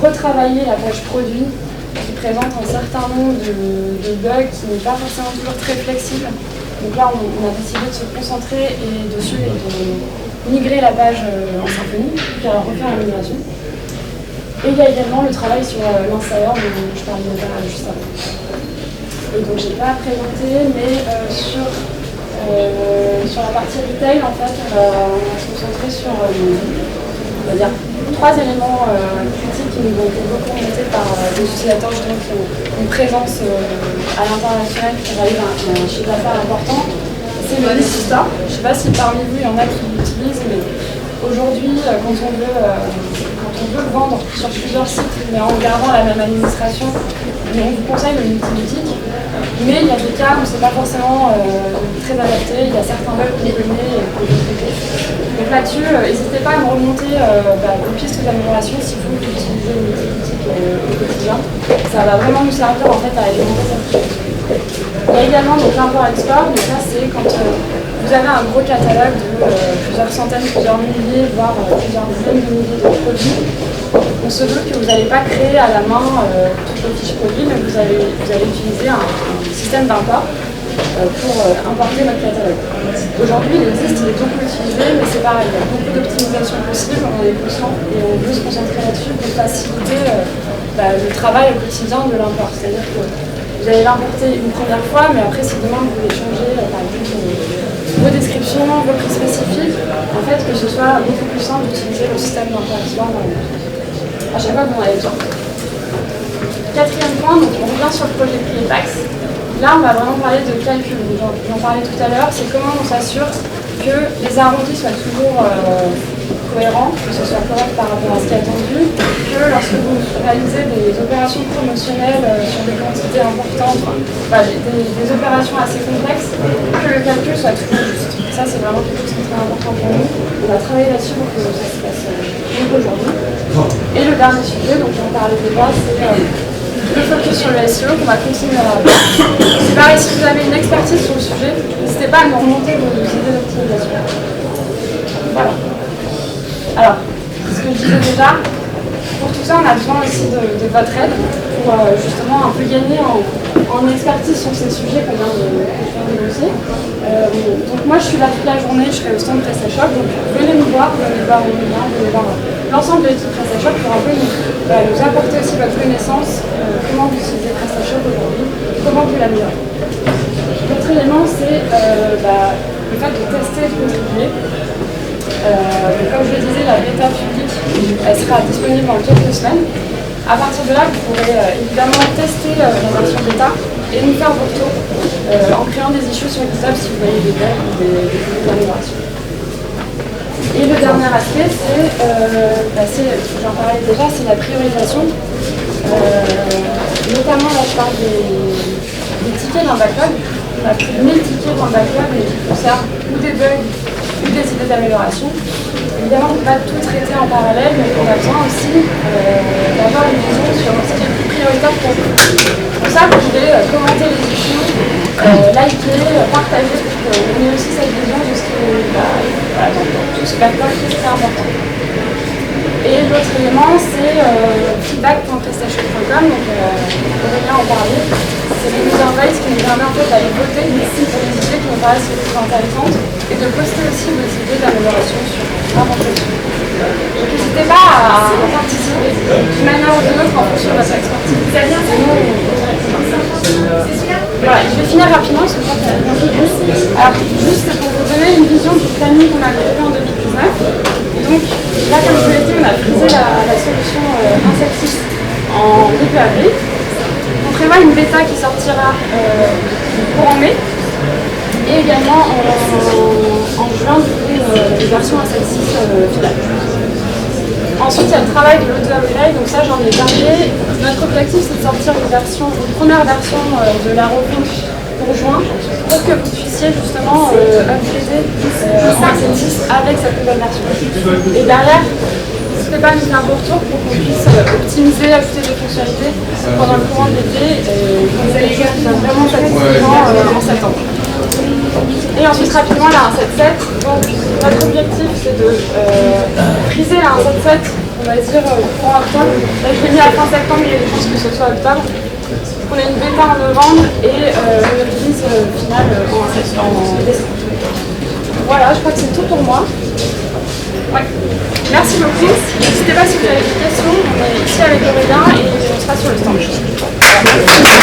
Speaker 2: retravailler la page produit qui présente un certain nombre de bugs qui n'est pas forcément toujours très flexible. Donc là, on a décidé de se concentrer dessus et de migrer la page en Symfony, puis à refaire la migration. Et il y a également le travail sur l'installeur dont je parlais juste avant. Et donc, je n'ai pas présenté, mais sur la partie retail, en fait, on va se concentrer sur, on va dire, 3 éléments critiques qui nous ont été beaucoup remontés par des utilisateurs justement qui ont une présence à l'international, qui réalisent un chiffre d'affaires important. C'est le multistore. Je ne sais pas si parmi vous, il y en a qui l'utilisent, mais aujourd'hui, quand on veut vendre sur plusieurs sites, mais en gardant la même administration, on vous conseille le multi-boutique. Mais il y a des cas où c'est pas forcément très adapté, il y a certains bugs qu'on connaît et qu'on peut traiter. Donc là-dessus, n'hésitez pas à me remonter vos pistes d'amélioration si vous utilisez le multi-boutique au quotidien. Ça va vraiment nous servir en fait à alimenter cette chose. Il y a également l'import-export, donc là c'est quand vous avez un gros catalogue de plusieurs centaines, plusieurs milliers, voire plusieurs dizaines de milliers de produits. On se doute que vous n'allez pas créer à la main toutes les fiches produits, mais vous allez utiliser un système d'import pour importer votre catalogue. Aujourd'hui, il existe, il est beaucoup utilisé, mais c'est pareil, il y a beaucoup d'optimisation possible, on est conscient et on veut se concentrer là-dessus pour faciliter le travail au quotidien de l'import. C'est-à-dire que vous allez l'importer une première fois, mais après, si demain vous voulez changer, par exemple, vos descriptions, vos prix spécifiques, en fait, que ce soit beaucoup plus simple d'utiliser le système d'import à chaque fois que vous en avez besoin. Quatrième point, donc on revient sur le projet prix et taxes. Là, on va vraiment parler de calcul. J'en parlais tout à l'heure, c'est comment on s'assure que les arrondis soient toujours cohérents, que ce soit correct par rapport à ce qui est attendu, que lorsque vous réalisez des opérations promotionnelles sur des quantités importantes, des opérations assez complexes, que le calcul soit toujours juste. Ça, c'est vraiment quelque chose qui est très important pour nous. On va travailler là-dessus pour que ça se passe mieux qu'aujourd'hui. Et le dernier sujet, donc j'en parlais déjà, c'est le focus sur le SEO qu'on va continuer à avoir. C'est pareil, si vous avez une expertise sur le sujet, n'hésitez pas à nous remonter vos idées d'optimisation. Voilà. Alors, ce que je disais déjà, pour tout ça, on a besoin aussi de votre aide. pour justement un peu gagner en expertise sur ces sujets qu'on vient d'énoncer. Donc moi je suis là toute la journée, je serai au stand PrestaShop, donc venez nous voir en ligne, venez voir l'ensemble de l'équipe PrestaShop pour un peu nous apporter aussi votre connaissance, comment vous utilisez PrestaShop aujourd'hui, comment vous l'améliorez. L'autre élément c'est le fait de tester et de contribuer. Comme je le disais, la bêta publique elle sera disponible dans quelques semaines. À partir de là, vous pourrez évidemment tester la version bêta et nous faire vos retours en créant des issues sur GitHub si vous voyez des bugs ou des améliorations. Et le dernier aspect, j'en parlais déjà, c'est la priorisation. Notamment, là, je parle des tickets d'un backlog. On a plus de 1000 tickets dans le backlog et qui concernent ou des bugs ou des idées d'amélioration. Évidemment, on ne peut pas tout traiter en parallèle, mais on a besoin aussi d'avoir une vision sur ce qui est le plus prioritaire pour vous. Pour ça, vous pouvez commenter les issues, liker, partager, pour qu'on ait aussi cette vision de ce qui est dans tout ce backlog qui est très important. Et l'autre élément, c'est feedback.prestashop.com, donc Aurélien en parlait. C'est le user base qui nous permet en fait d'aller voter pour les idées qui nous paraissent les plus intéressantes et de poster aussi vos idées d'amélioration sur Avantage. Donc n'hésitez pas à participer d'une manière ou d'une autre en fonction de votre expertise. Voilà, je vais finir rapidement parce que je crois qu'il y a un peu plus. Alors, juste pour vous donner une vision du planning qu'on avait vu en 2019. Donc, là, comme je vous l'ai dit, on a frisé la solution 1.7.6 en début avril. On prévoit une bêta qui sortira courant mai. Et également en juin, du coup, une version 1.7.6 finale. Ensuite, il y a le travail de l'auto-upgrade, donc ça j'en ai parlé. Notre objectif c'est de sortir une première version de la refonte pour juin, pour que vous puissiez justement upgrader en 1.7.6 avec cette nouvelle version. Et derrière, n'hésitez pas à nous faire un retour pour qu'on puisse optimiser, ajouter des fonctionnalités pendant le courant de l'été et que vous allez vraiment satisfaisant en septembre. Et ensuite rapidement la 1.7.7, donc notre objectif c'est de friser la 1.7.7, on va dire courant octobre. Là je l'ai mis à fin septembre, il y a des chances que ce soit octobre. On a une bêta en novembre et une release finale en décembre. Voilà, je crois que c'est tout pour moi. Ouais. Merci beaucoup. N'hésitez pas si vous avez des questions, on est ici avec Aurélien et on sera sur le stand. Voilà.